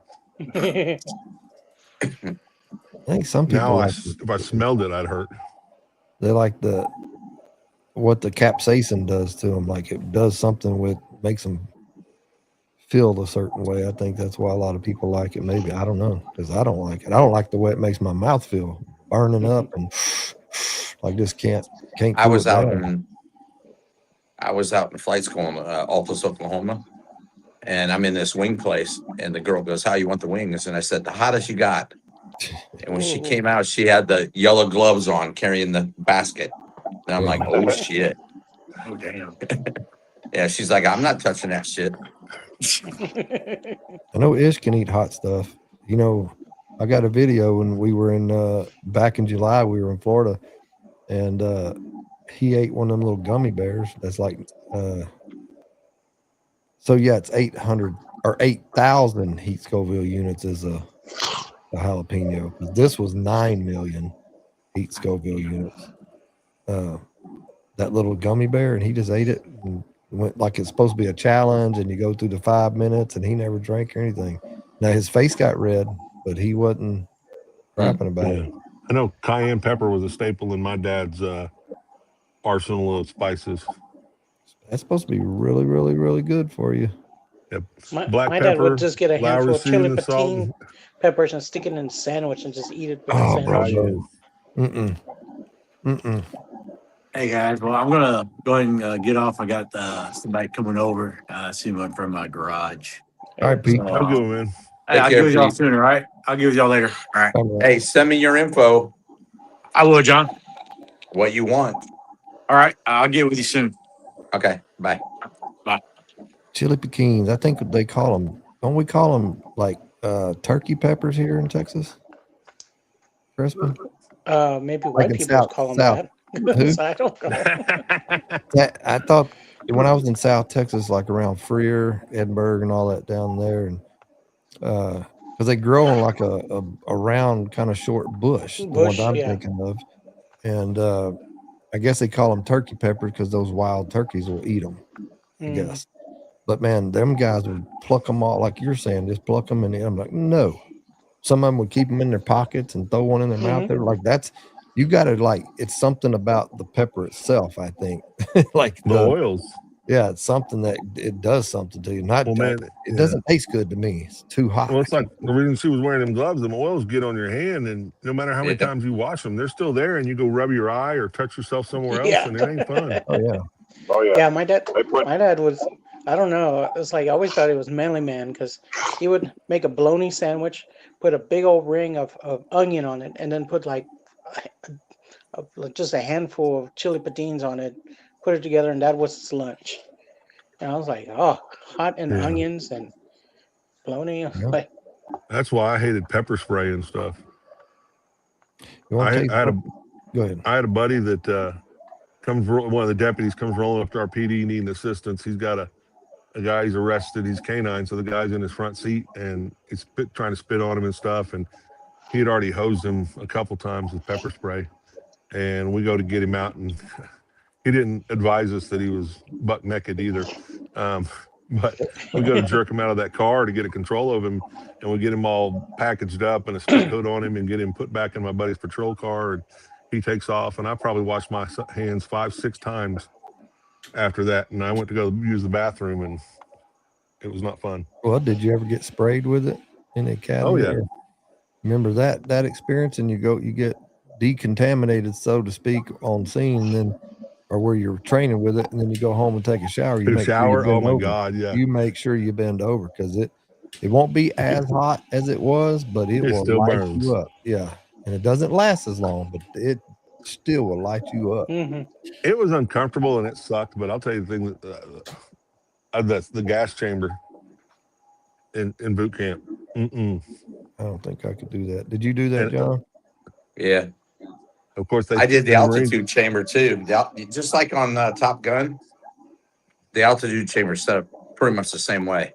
I think some people Now, like if I smelled it, I'd hurt. they like what the capsaicin does to them. Like it does something makes them feel a certain way. I think that's why a lot of people like it. Maybe, I don't know, because I don't like it. I don't like the way it makes my mouth feel burning up and like just can't. I was cool it out down. in flight school in Altus, Oklahoma, and I'm in this wing place, and the girl goes, "How you want the wings?" And I said, "The hottest you got." And when she came out, she had the yellow gloves on, carrying the basket. And I'm like, "Oh shit!" Oh damn. Yeah, she's like, "I'm not touching that shit." I know Ish can eat hot stuff. You know, I got a video when we were in back in July. We were in Florida, and he ate one of them little gummy bears. That's like, so yeah, it's 800 or 8,000 heat Scoville units is a jalapeno. This was 9 million heat Scoville units. That little gummy bear, and he just ate it and went like it's supposed to be a challenge, and you go through the 5 minutes, and he never drank or anything. Now his face got red, but he wasn't rapping about it. I know cayenne pepper was a staple in my dad's arsenal of spices. That's supposed to be really, really, really good for you. Yep. My Black dad pepper, would just get a handful Lowry of chili seasoned salt. patine peppers and stick it in a sandwich and just eat it with Oh, the bro, sandwich. no. Hey guys, well I'm gonna go ahead and get off. I got somebody coming over. See one from my garage. All right, Pete. So, Have a good one, man. hey, I'll Take care, give y'all Pete. soon, all right? I'll give y'all later. All right. All right. Hey, send me your info. I will, John. What you want? All right. I'll get with you soon. Okay, bye. Chili pekins. I think they call them. Don't we call them like turkey peppers here in Texas? Crispin? Maybe Like white in people call them that. Who? So I don't know. I thought when I was in South Texas, like around Freer, Edinburgh, and all that down there, and because they grow on like a round kind of short bush, the ones I'm thinking of, and I guess they call them turkey peppers because those wild turkeys will eat them. I guess. But man, them guys would pluck them all, like you're saying, just pluck them, and I'm like, no. Some of them would keep them in their pockets and throw one in their mouth. They're like, you got to like, it's something about the pepper itself, I think. Like the oils. Yeah, it's something that it does something to you. It doesn't taste good to me. It's too hot. Well, it's like the reason she was wearing them gloves. Them oils get on your hand, and no matter how many times you wash them, they're still there. And you go rub your eye or touch yourself somewhere else, and it ain't fun. Oh yeah. Yeah, my dad was. I don't know. It's like I always thought he was manly man because he would make a bologna sandwich, put a big old ring of onion on it, and then put like just a handful of chili patines on it, put it together, and that was his lunch. And I was like, oh, hot and onions and bologna. Like, that's why I hated pepper spray and stuff. Go ahead. I had a buddy that one of the deputies comes rolling up to our PD needing assistance. He's got a guy he's arrested. He's canine, so the guy's in his front seat and he's trying to spit on him and stuff. And he had already hosed him a couple times with pepper spray, and we go to get him out, and he didn't advise us that he was buck naked either. Um, but we go to jerk him out of that car to get a control of him, and we get him all packaged up and a split hood on him and get him put back in my buddy's patrol car, and he takes off. And I probably washed my hands 5-6 times after that, and I went to go use the bathroom, and it was not fun. Well, did you ever get sprayed with it in the academy? Oh, yeah. Or remember that experience, and you get decontaminated, so to speak, on scene, and then or where you're training with it, and then you go home and take a shower. You Take a make sure you shower. bend Oh my over. God, yeah. You make sure you bend over because it won't be as hot as it was, but it will still light burns. you up. Yeah, and it doesn't last as long, but it still will light you up. Mhm. It was uncomfortable and it sucked, but I'll tell you the thing that's the gas chamber in boot camp. Mm-mm. I don't think I could do that. Did you do that, And- John? Yeah, Of course, I did the in Marine- altitude chamber too. Just like on Top Gun, the altitude chamber is set up pretty much the same way.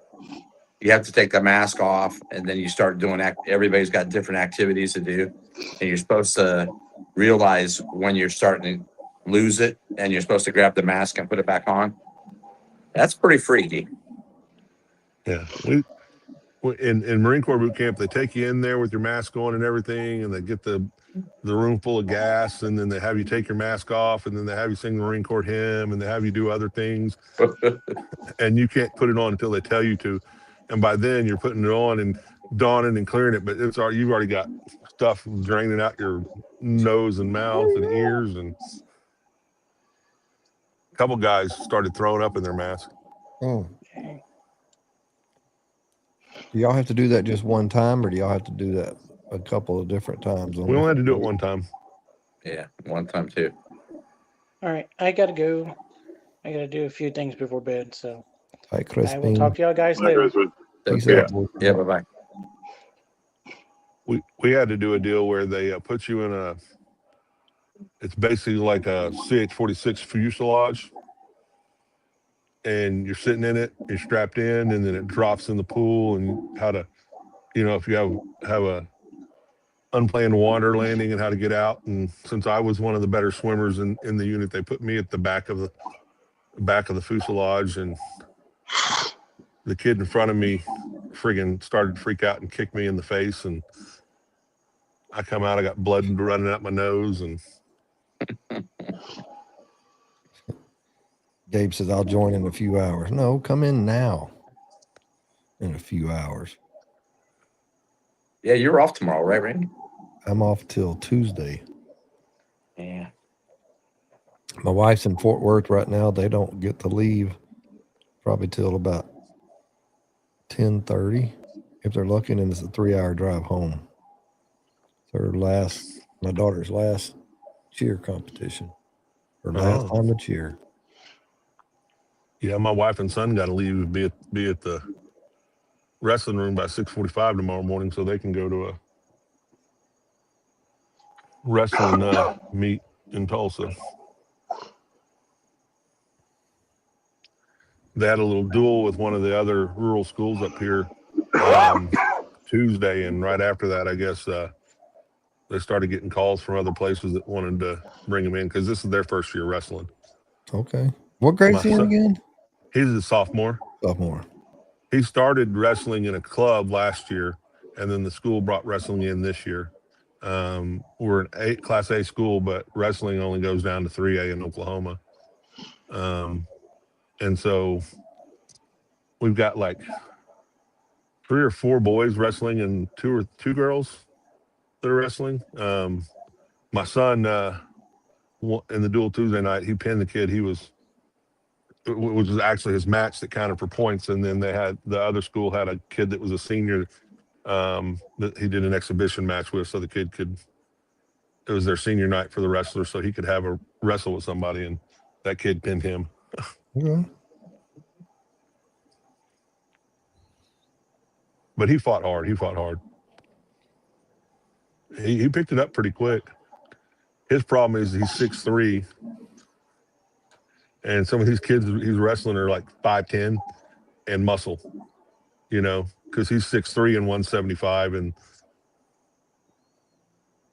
You have to take the mask off, and then you start doing. Everybody's got different activities to do, and you're supposed to realize when you're starting to lose it, and you're supposed to grab the mask and put it back on. That's pretty freaky. Yeah, we in Marine Corps boot camp, they take you in there with your mask on and everything, and they get the room full of gas, and then they have you take your mask off, and then they have you sing the Marine Corps hymn, and they have you do other things, and you can't put it on until they tell you to, and by then you're putting it on and donning and clearing it, but you've already got stuff draining out your nose and mouth and ears, and a couple guys started throwing up in their mask. Oh. Do y'all have to do that just one time, or do y'all have to do that a couple of different times? We only had to do it one time. Yeah, one time too. All right, I gotta go. I gotta do a few things before bed, so Hi, I will Crispin. talk to y'all guys Like later. Christmas. Peace Yeah, out, boys. yeah. Bye bye. We had to do a deal where they put you in it's basically like a CH-46 fuselage, and you're sitting in it, you're strapped in, and then it drops in the pool, and how to, if you have a unplanned water landing and how to get out. And since I was one of the better swimmers in the unit, they put me at the back of the fuselage, and the kid in front of me friggin' started to freak out and kick me in the face, and I come out, I got blood running out my nose, and Gabe says, I'll join in a few hours. No, come in now. In a few hours. Yeah, you're off tomorrow, right, Randy? I'm off till Tuesday. Yeah. My wife's in Fort Worth right now. They don't get to leave probably till about 10:30 if they're lucky, and it's a 3-hour drive home. It's my daughter's last cheer competition. Her last time to cheer. yeah, my wife and son got to leave, be at the wrestling room by 6:45 tomorrow morning, so they can go to a wrestling meet in Tulsa. They had a little duel with one of the other rural schools up here Tuesday, and right after that, I guess they started getting calls from other places that wanted to bring them in because this is their first year wrestling. Okay. What grade is he in son- again? He's a sophomore. Sophomore. He started wrestling in a club last year, and then the school brought wrestling in this year. We're an Class A school, but wrestling only goes down to 3A in Oklahoma. And so we've got like 3 or 4 boys wrestling and 2 girls that are wrestling. My son, in the duel Tuesday night, he pinned the kid. Which was actually his match that counted for points. And then the other school had a kid that was a senior that he did an exhibition match with. So the kid it was their senior night for the wrestler, so he could have a wrestle with somebody, and that kid pinned him. Okay. But he fought hard. He picked it up pretty quick. His problem is he's 6'3", and some of these kids he's wrestling are like 5'10" and muscle, because he's 6'3" and 175, and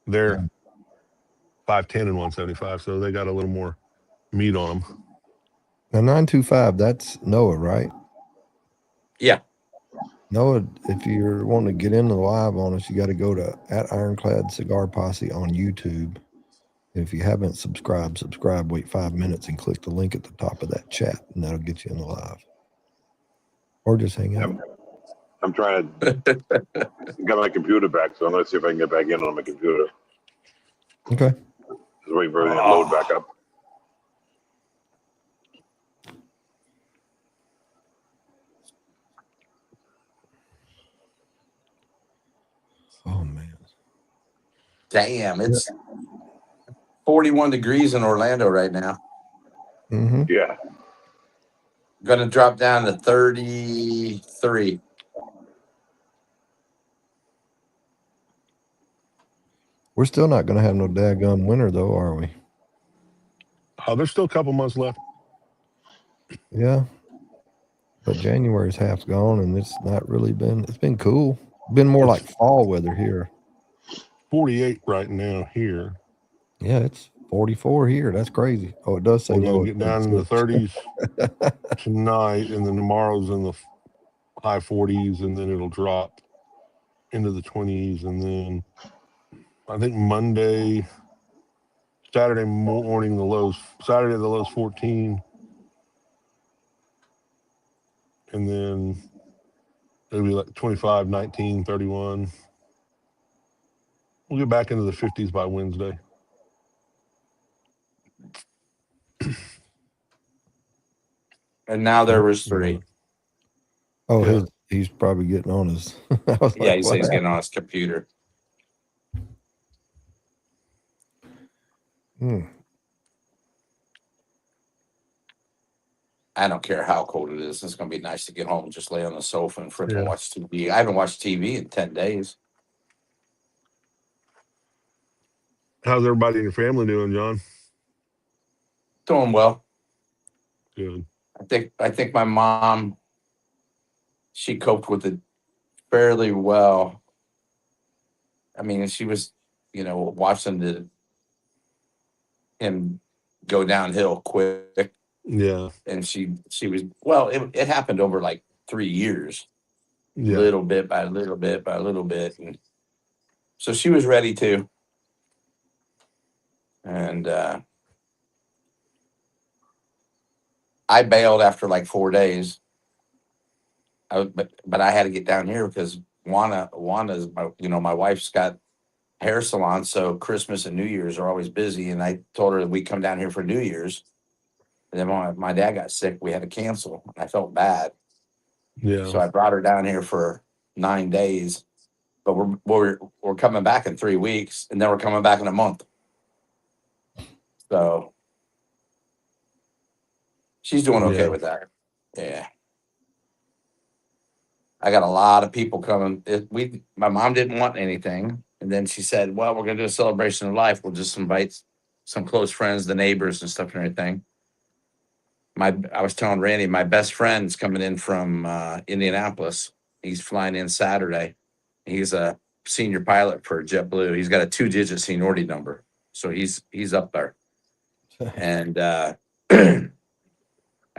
They're 5'10" and 175, so they got a little more meat on them. Now 925, that's Noah, right? Yeah. Noah, if you're wanting to get into the live on us, you got to go to @Iron Clad Cigar Posse on YouTube. If you haven't subscribed, wait 5 minutes and click the link at the top of that chat, and that'll get you in the live. Or just hang out. I'm trying to get my computer back, so I'm going to see if I can get back in on my computer. Okay. Just waiting for everything to load back up. Oh, man. Damn, it's 41 degrees in Orlando right now. Mm-hmm. Yeah. Going to drop down to 33. We're still not going to have no daggum winter, though, are we? Oh, there's still a couple months left. Yeah. But January's half gone, and it's not really been, it's been cool. Been more like fall weather here. 48 right now here. Yeah, it's 44 here. That's crazy. Oh, it does say We're low. going to get down in the 30s tonight, and then tomorrow's in the high 40s, and then it'll drop into the 20s, and then I think Saturday morning, the lows 14, and then it'll be like 25, 19, 31. We'll get back into the 50s by Wednesday. And now there was 3. Oh, Yeah. he's probably getting on his. I was Yeah, like, he says what he's getting on his computer. happened? I don't care how cold it is. It's going to be nice to get home and just lay on the sofa and freaking Yeah. watch TV. I haven't watched TV in 10 days. How's everybody in your family doing, John? Doing well. Good. I think my mom, she coped with it fairly well. I mean, she was, watching him go downhill quick, Yeah. and she was, well, it happened over like 3 years, Yeah. little bit by little bit by little bit, and so she was ready to. And I bailed after like 4 days. But I had to get down here because Wanda's my wife's got hair salon, so Christmas and New Year's are always busy. And I told her that we'd come down here for New Year's. And then when my dad got sick, we had to cancel. And I felt bad, Yeah. so I brought her down here for 9 days. But we're coming back in 3 weeks, and then we're coming back in a month. So she's doing okay Yeah. with that. Yeah. I got a lot of people coming. My mom didn't want anything, and then she said, "Well, we're gonna do a celebration of life. We'll just invite some close friends, the neighbors, and stuff and everything." I was telling Randy, my best friend's coming in from Indianapolis. He's flying in Saturday. He's a senior pilot for JetBlue. He's got a 2-digit seniority number, so he's up there. And I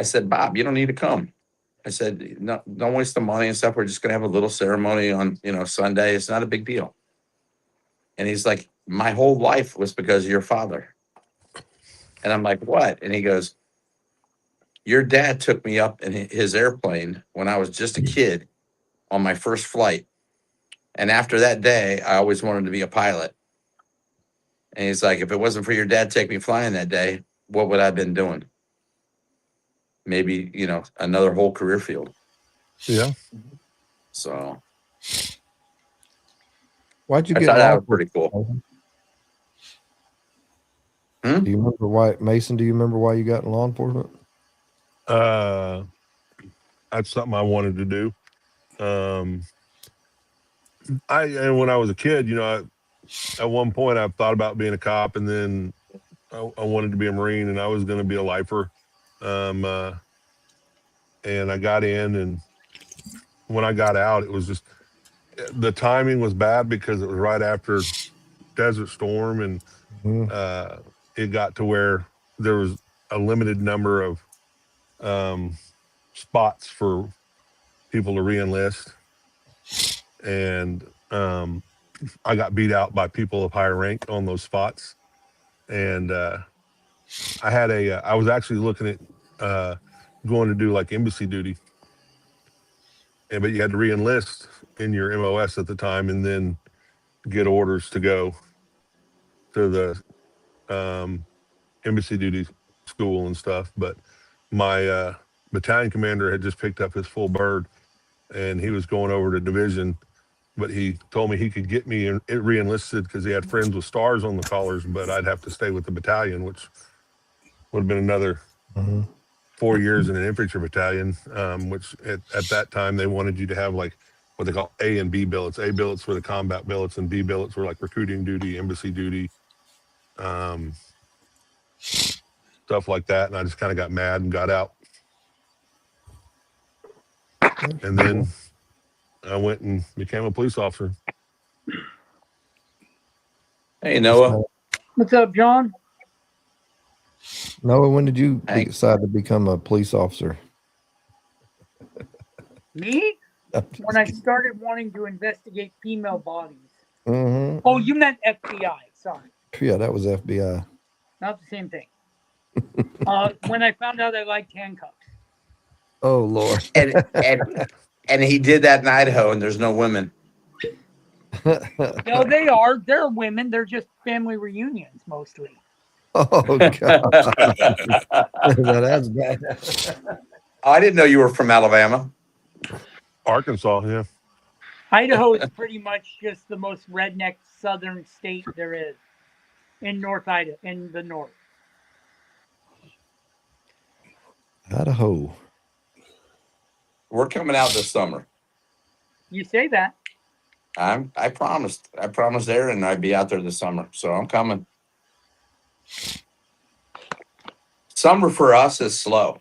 said, "Bob, you don't need to come." I said, "No, don't waste the money and stuff. We're just gonna have a little ceremony on, Sunday. It's not a big deal." And he's like, "My whole life was because of your father." And I'm like, "What?" And he goes, "Your dad took me up in his airplane when I was just a kid on my first flight. And after that day, I always wanted to be a pilot." And he's like, "If it wasn't for your dad taking me flying that day, what would I have been doing? Maybe, another whole career field." Yeah. So Why'd you I get thought that law was pretty cool. enforcement? Hmm? Do you remember why, Mason? Do you remember why you got in law enforcement? That's something I wanted to do. And when I was a kid, at one point I thought about being a cop, and then I wanted to be a Marine, and I was going to be a lifer. And I got in, and when I got out, it was just, the timing was bad because it was right after Desert Storm, and Mhm. it got to where there was a limited number of spots for people to re-enlist, and I got beat out by people of higher rank on those spots, and I was actually looking at going to do like embassy duty, but you had to re-enlist in your MOS at the time, and then get orders to go to the embassy duty school and stuff. But my battalion commander had just picked up his full bird, and he was going over to division. But he told me he could get me re-enlisted because he had friends with stars on the collars, but I'd have to stay with the battalion, which would have been another Mhm. 4 years in an infantry battalion, which at that time they wanted you to have like what they call A and B billets. A billets were the combat billets, and B billets were like recruiting duty, embassy duty, um, stuff like that. And I just kind of got mad and got out. And then I went and became a police officer. Hey, Noah. What's up, John? Noah, when did you Hey. decide to become a police officer? Me? When I started wanting to investigate female bodies. Mm-hmm. Oh, you meant FBI. Sorry. Yeah, that was FBI. Not the same thing. When I found out I liked handcuffs. Oh Lord. And he did that in Idaho, and there's no women. No, they are. They're women. They're just family reunions mostly. Oh God. That's bad. Oh, I didn't know you were from Alabama. Arkansas, yeah. Idaho is pretty much just the most redneck southern state there is in North Idaho, in the north. Idaho. We're coming out this summer. You say that. I promised Aaron I'd be out there this summer, so I'm coming. Summer for us is slow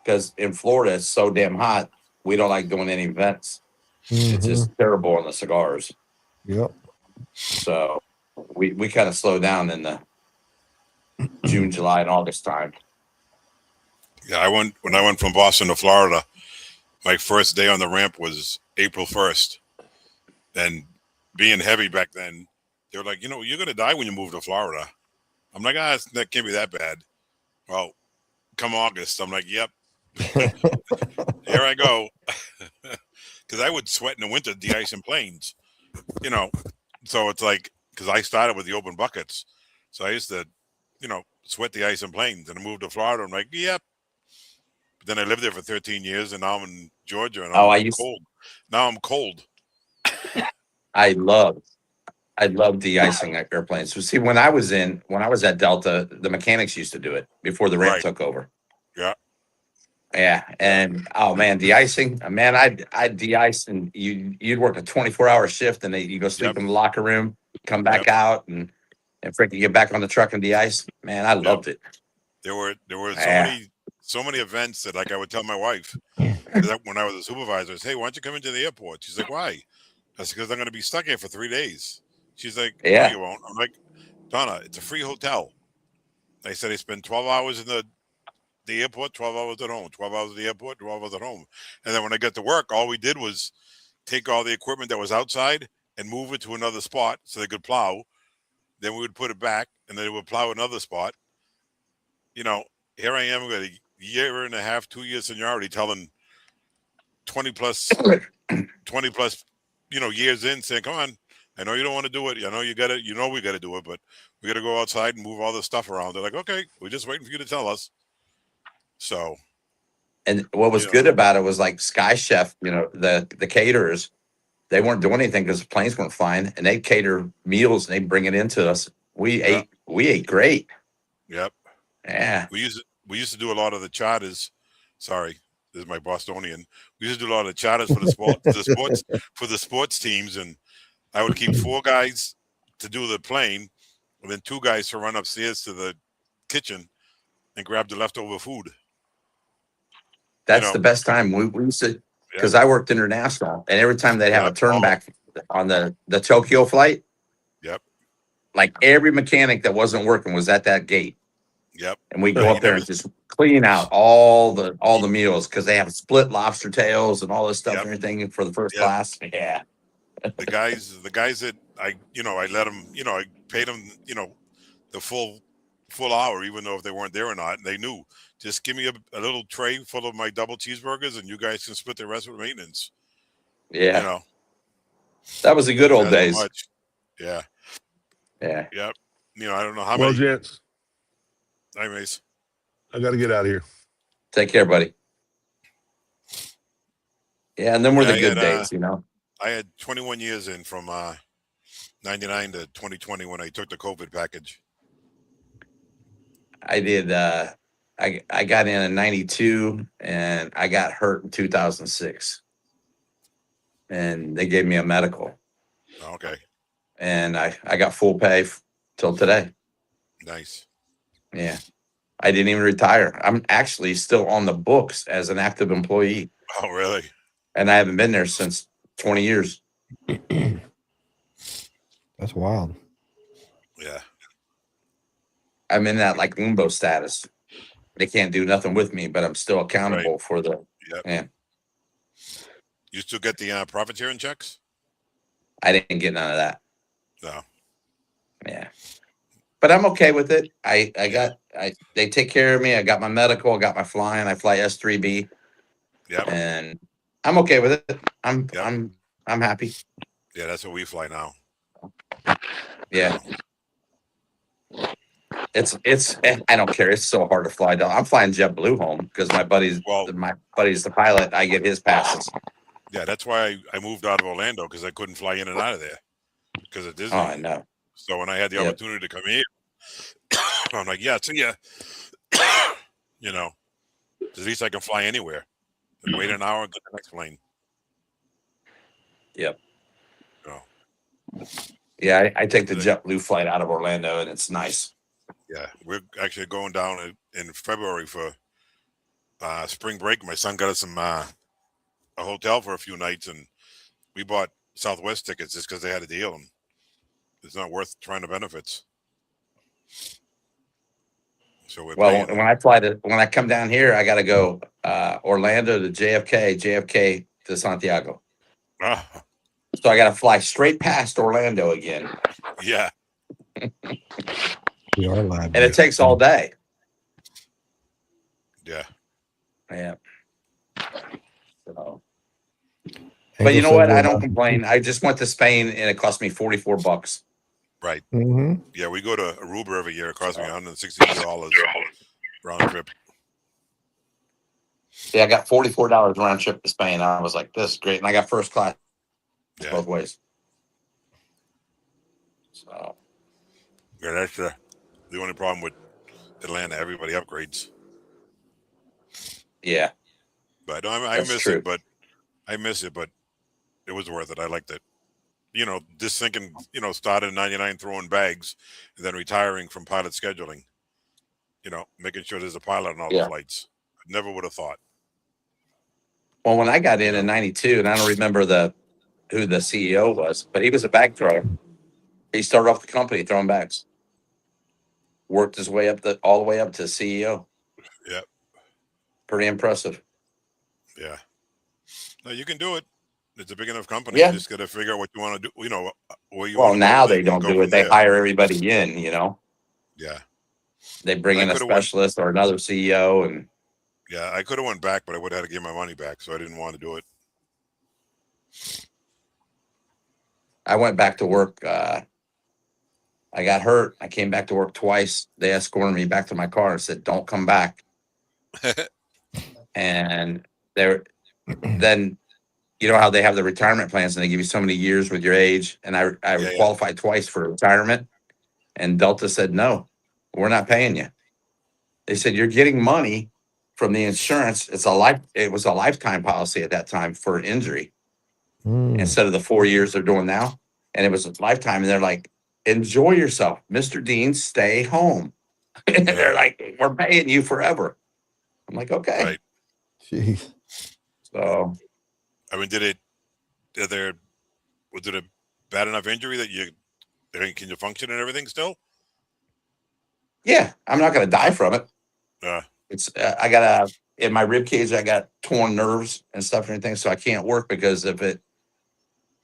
because in Florida it's so damn hot. We don't like doing any events. It's just terrible on the cigars. Yep. So we kind of slow down in the June, July, and August time. Yeah, when I went from Boston to Florida, my first day on the ramp was April 1st. And being heavy back then, they were like, you're going to die when you move to Florida. I'm like, that can't be that bad. Well, come August, I'm like, yep, here I go. Because I would sweat in the winter de-icing planes, So it's like, because I started with the open buckets. So I used to, sweat the ice in planes. And I moved to Florida. I'm like, yep. But then I lived there for 13 years, and now I'm in Georgia, and I'm cold. Now I'm cold. I love de-icing airplanes. So see, when I was at Delta, the mechanics used to do it before the ramp took over. Yeah. Yeah. And oh man, de-icing, man, I'd de-ice, and you'd work a 24-hour shift, and you go sleep in the locker room, come back out and freaking get back on the truck and de-ice. Man, I loved it. There were so many events that, like, I would tell my wife when I was a supervisor, I say, hey, why don't you come into the airport? She's like, why? I said, because I'm going to be stuck here for 3 days. She's like, no, you won't. I'm like, Donna, it's a free hotel. I said, I spend 12 hours in the airport, 12 hours at home, 12 hours at the airport, 12 hours at home. And then when I got to work, all we did was take all the equipment that was outside and move it to another spot so they could plow. Then we would put it back, and then they would plow another spot. Here I am with a year and a half, 2 years seniority, telling 20 plus, years in, saying, come on, I know you don't want to do it. I know we got to do it, but we got to go outside and move all this stuff around. They're like, okay, we're just waiting for you to tell us. So. And what was good about it was like Sky Chef, the caterers, they weren't doing anything because the planes weren't flying, and they cater meals and they bring it into us. We ate great. Yep. Yeah. We used to do a lot of the charters. Sorry, this is my Bostonian. We used to do a lot of charters for the sports teams, and I would keep 4 guys to do the plane, and then 2 guys to run upstairs to the kitchen and grab the leftover food. That's the best time. We used to, because I worked international, and every time they'd have a turn back on the Tokyo flight, Yep. Like every mechanic that wasn't working was at that gate. Yep. And we go Yeah, up there and just clean out all the meals because they have split lobster tails and all this stuff Yep. and everything for the first Yep. class. Yeah. The guys that I let them, I paid them, the full hour, even though if they weren't there or not, and they knew, just give me a little tray full of my double cheeseburgers, and you guys can split the rest with maintenance. Yeah. That was the good old days. Much. Yeah. Yeah. Yep. I don't know how Well, many. gents, Hi, Mace. I got to get out of here. Take care, buddy. Yeah, and then were Yeah, the good days, I had 21 years in from 99 to 2020 when I took the COVID package. I did. I got in 92 and I got hurt in 2006, and they gave me a medical, Okay. and I got full pay till today. Nice. Yeah, I didn't even retire. I'm actually still on the books as an active employee, Oh, really? and I haven't been there since 20 years. That's wild. Yeah. I'm in that like limbo status. They can't do nothing with me, but I'm still accountable for the. Yep. Yeah. You still get the profit sharing checks? I didn't get none of that. No. Yeah. But I'm okay with it. They take care of me. I got my medical, I got my flying. I fly S3B. Yep. And I'm okay with it. I'm happy. Yeah, that's what we fly now. Yeah. It's I don't care. It's so hard to fly down. I'm flying JetBlue home because my buddy's the pilot. I get his passes. Yeah, that's why I moved out of Orlando, because I couldn't fly in and out of there because of Disney. Oh, I know. So when I had the opportunity to come here, I'm like, yeah, see ya. At least I can fly anywhere. And wait an hour and get the next plane. Yep. Oh. Yeah, I take the JetBlue flight out of Orlando, and it's nice. Yeah, we're actually going down in February for spring break. My son got us a hotel for a few nights, and we bought Southwest tickets just because they had a deal. And it's not worth trying the benefits. So we're paying. When I come down here, I got to go Orlando to JFK to Santiago. So I got to fly straight past Orlando again. Yeah. We are live. And it takes all day. Yeah. Yeah. So. But you know what? I don't complain. I just went to Spain and it cost me $44. Right. Mm-hmm. Yeah, we go to Aruba every year. It costs me $162 round trip. Yeah, I got $44 round trip to Spain. I was like, this is great. And I got first class both ways. So. Yeah, that's the only problem with Atlanta. Everybody upgrades. Yeah. But I miss it, but it was worth it. I liked it. Just thinking, started in 99 throwing bags and then retiring from pilot scheduling, making sure there's a pilot on all the flights. I never would have thought. Well, when I got in 92, and I don't remember who the CEO was, but he was a bag thrower. He started off the company throwing bags. Worked his way up all the way up to CEO. Yeah. Pretty impressive. Yeah. No, you can do it. It's a big enough company. Yeah. You just got to figure out what you want to do. Where you well, want to now go, they don't do it. They hire everybody in, Yeah. They bring in a specialist or another CEO. And yeah, I could have went back, but I would have had to give my money back. So I didn't want to do it. I went back to work. I got hurt. I came back to work twice. They escorted me back to my car and said, don't come back. And then you know how they have the retirement plans and they give you so many years with your age. And I qualified twice for retirement. And Delta said, no, we're not paying you. They said, you're getting money from the insurance. It was a lifetime policy at that time for injury instead of the 4 years they're doing now. And it was a lifetime. And they're like, enjoy yourself. Mr. Dean, stay home. And they're like, we're paying you forever. I'm like, okay. Right. Jeez. So, I mean, was it a bad enough injury that I mean, can you function and everything still? Yeah, I'm not going to die from it. Yeah. It's I got in my rib cage. I got torn nerves and stuff and everything, so I can't work because if it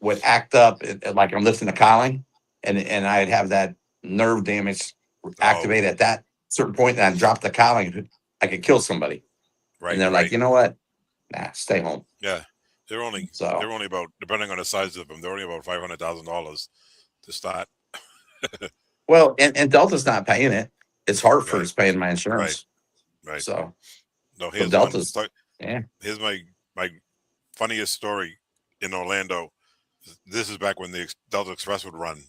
would act up, like I'm lifting a cowling, and I'd have that nerve damage activate at that certain point, and I drop the cowling, I could kill somebody. Right. And they're right. like, you know what? Nah, stay home. Yeah. They're only about, depending on the size of them, they're only about $500,000 to start. Well, and Delta's not paying it. It's Hartford's paying my insurance. Right. So no, here's Delta's. Here's my funniest story in Orlando. This is back when the Delta Express would run.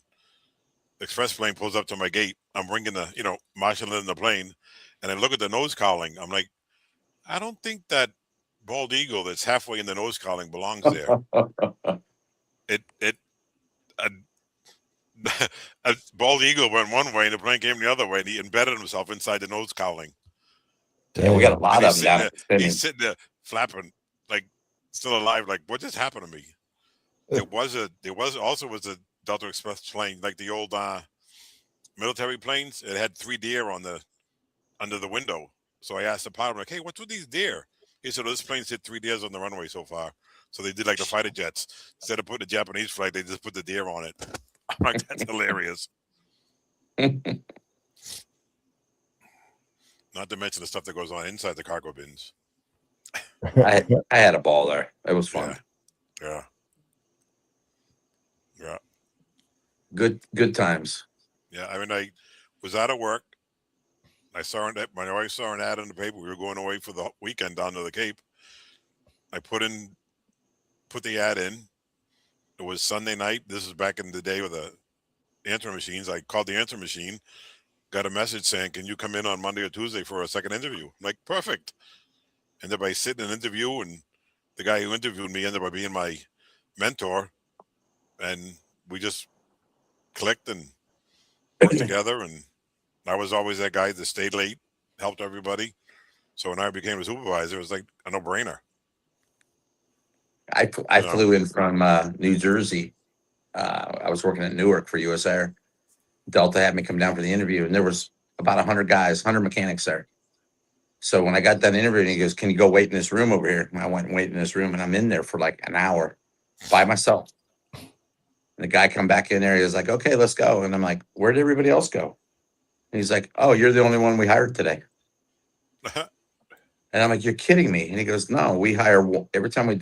The express plane pulls up to my gate. I'm bringing the, marshalling the plane, and I look at the nose cowling. I'm like, I don't think that bald eagle that's halfway in the nose cowling belongs there. A bald eagle went one way, and the plane came the other way, and he embedded himself inside the nose cowling. Yeah, we got a lot of them down there. He's sitting there flapping, like still alive. Like, what just happened to me? There was a Delta Express plane, like the old military planes. It had 3 deer under the window. So I asked the pilot, like, hey, what's with these deer? He said, this plane's hit 3 deers on the runway so far. So they did like the fighter jets. Instead of putting a Japanese flag, they just put the deer on it. I'm like, that's hilarious. Not to mention the stuff that goes on inside the cargo bins. I had a ball there. It was fun. Yeah. Good times. Yeah, I mean, I was out of work. My wife saw an ad in the paper. We were going away for the weekend down to the Cape. I put the ad in. It was Sunday night. This is back in the day with the answering machines. I called the answering machine, got a message saying, can you come in on Monday or Tuesday for a second interview? I'm like, perfect. Ended up sitting in an interview, and the guy who interviewed me ended up being my mentor, and we just clicked and worked together. And I was always that guy that stayed late, helped everybody. So when I became a supervisor, it was like a no-brainer. I flew in from New Jersey. I was working at Newark for US Air. Delta had me come down for the interview, and there was about 100 guys, 100 mechanics there. So when I got done interviewing, he goes, can you go wait in this room over here? And I went and wait in this room, and I'm in there for like an hour by myself. And the guy come back in there. He was like, okay, let's go. And I'm like, where did everybody else go? And he's like, oh, you're the only one we hired today. And I'm like, you're kidding me. And he goes, no, we hire every time we do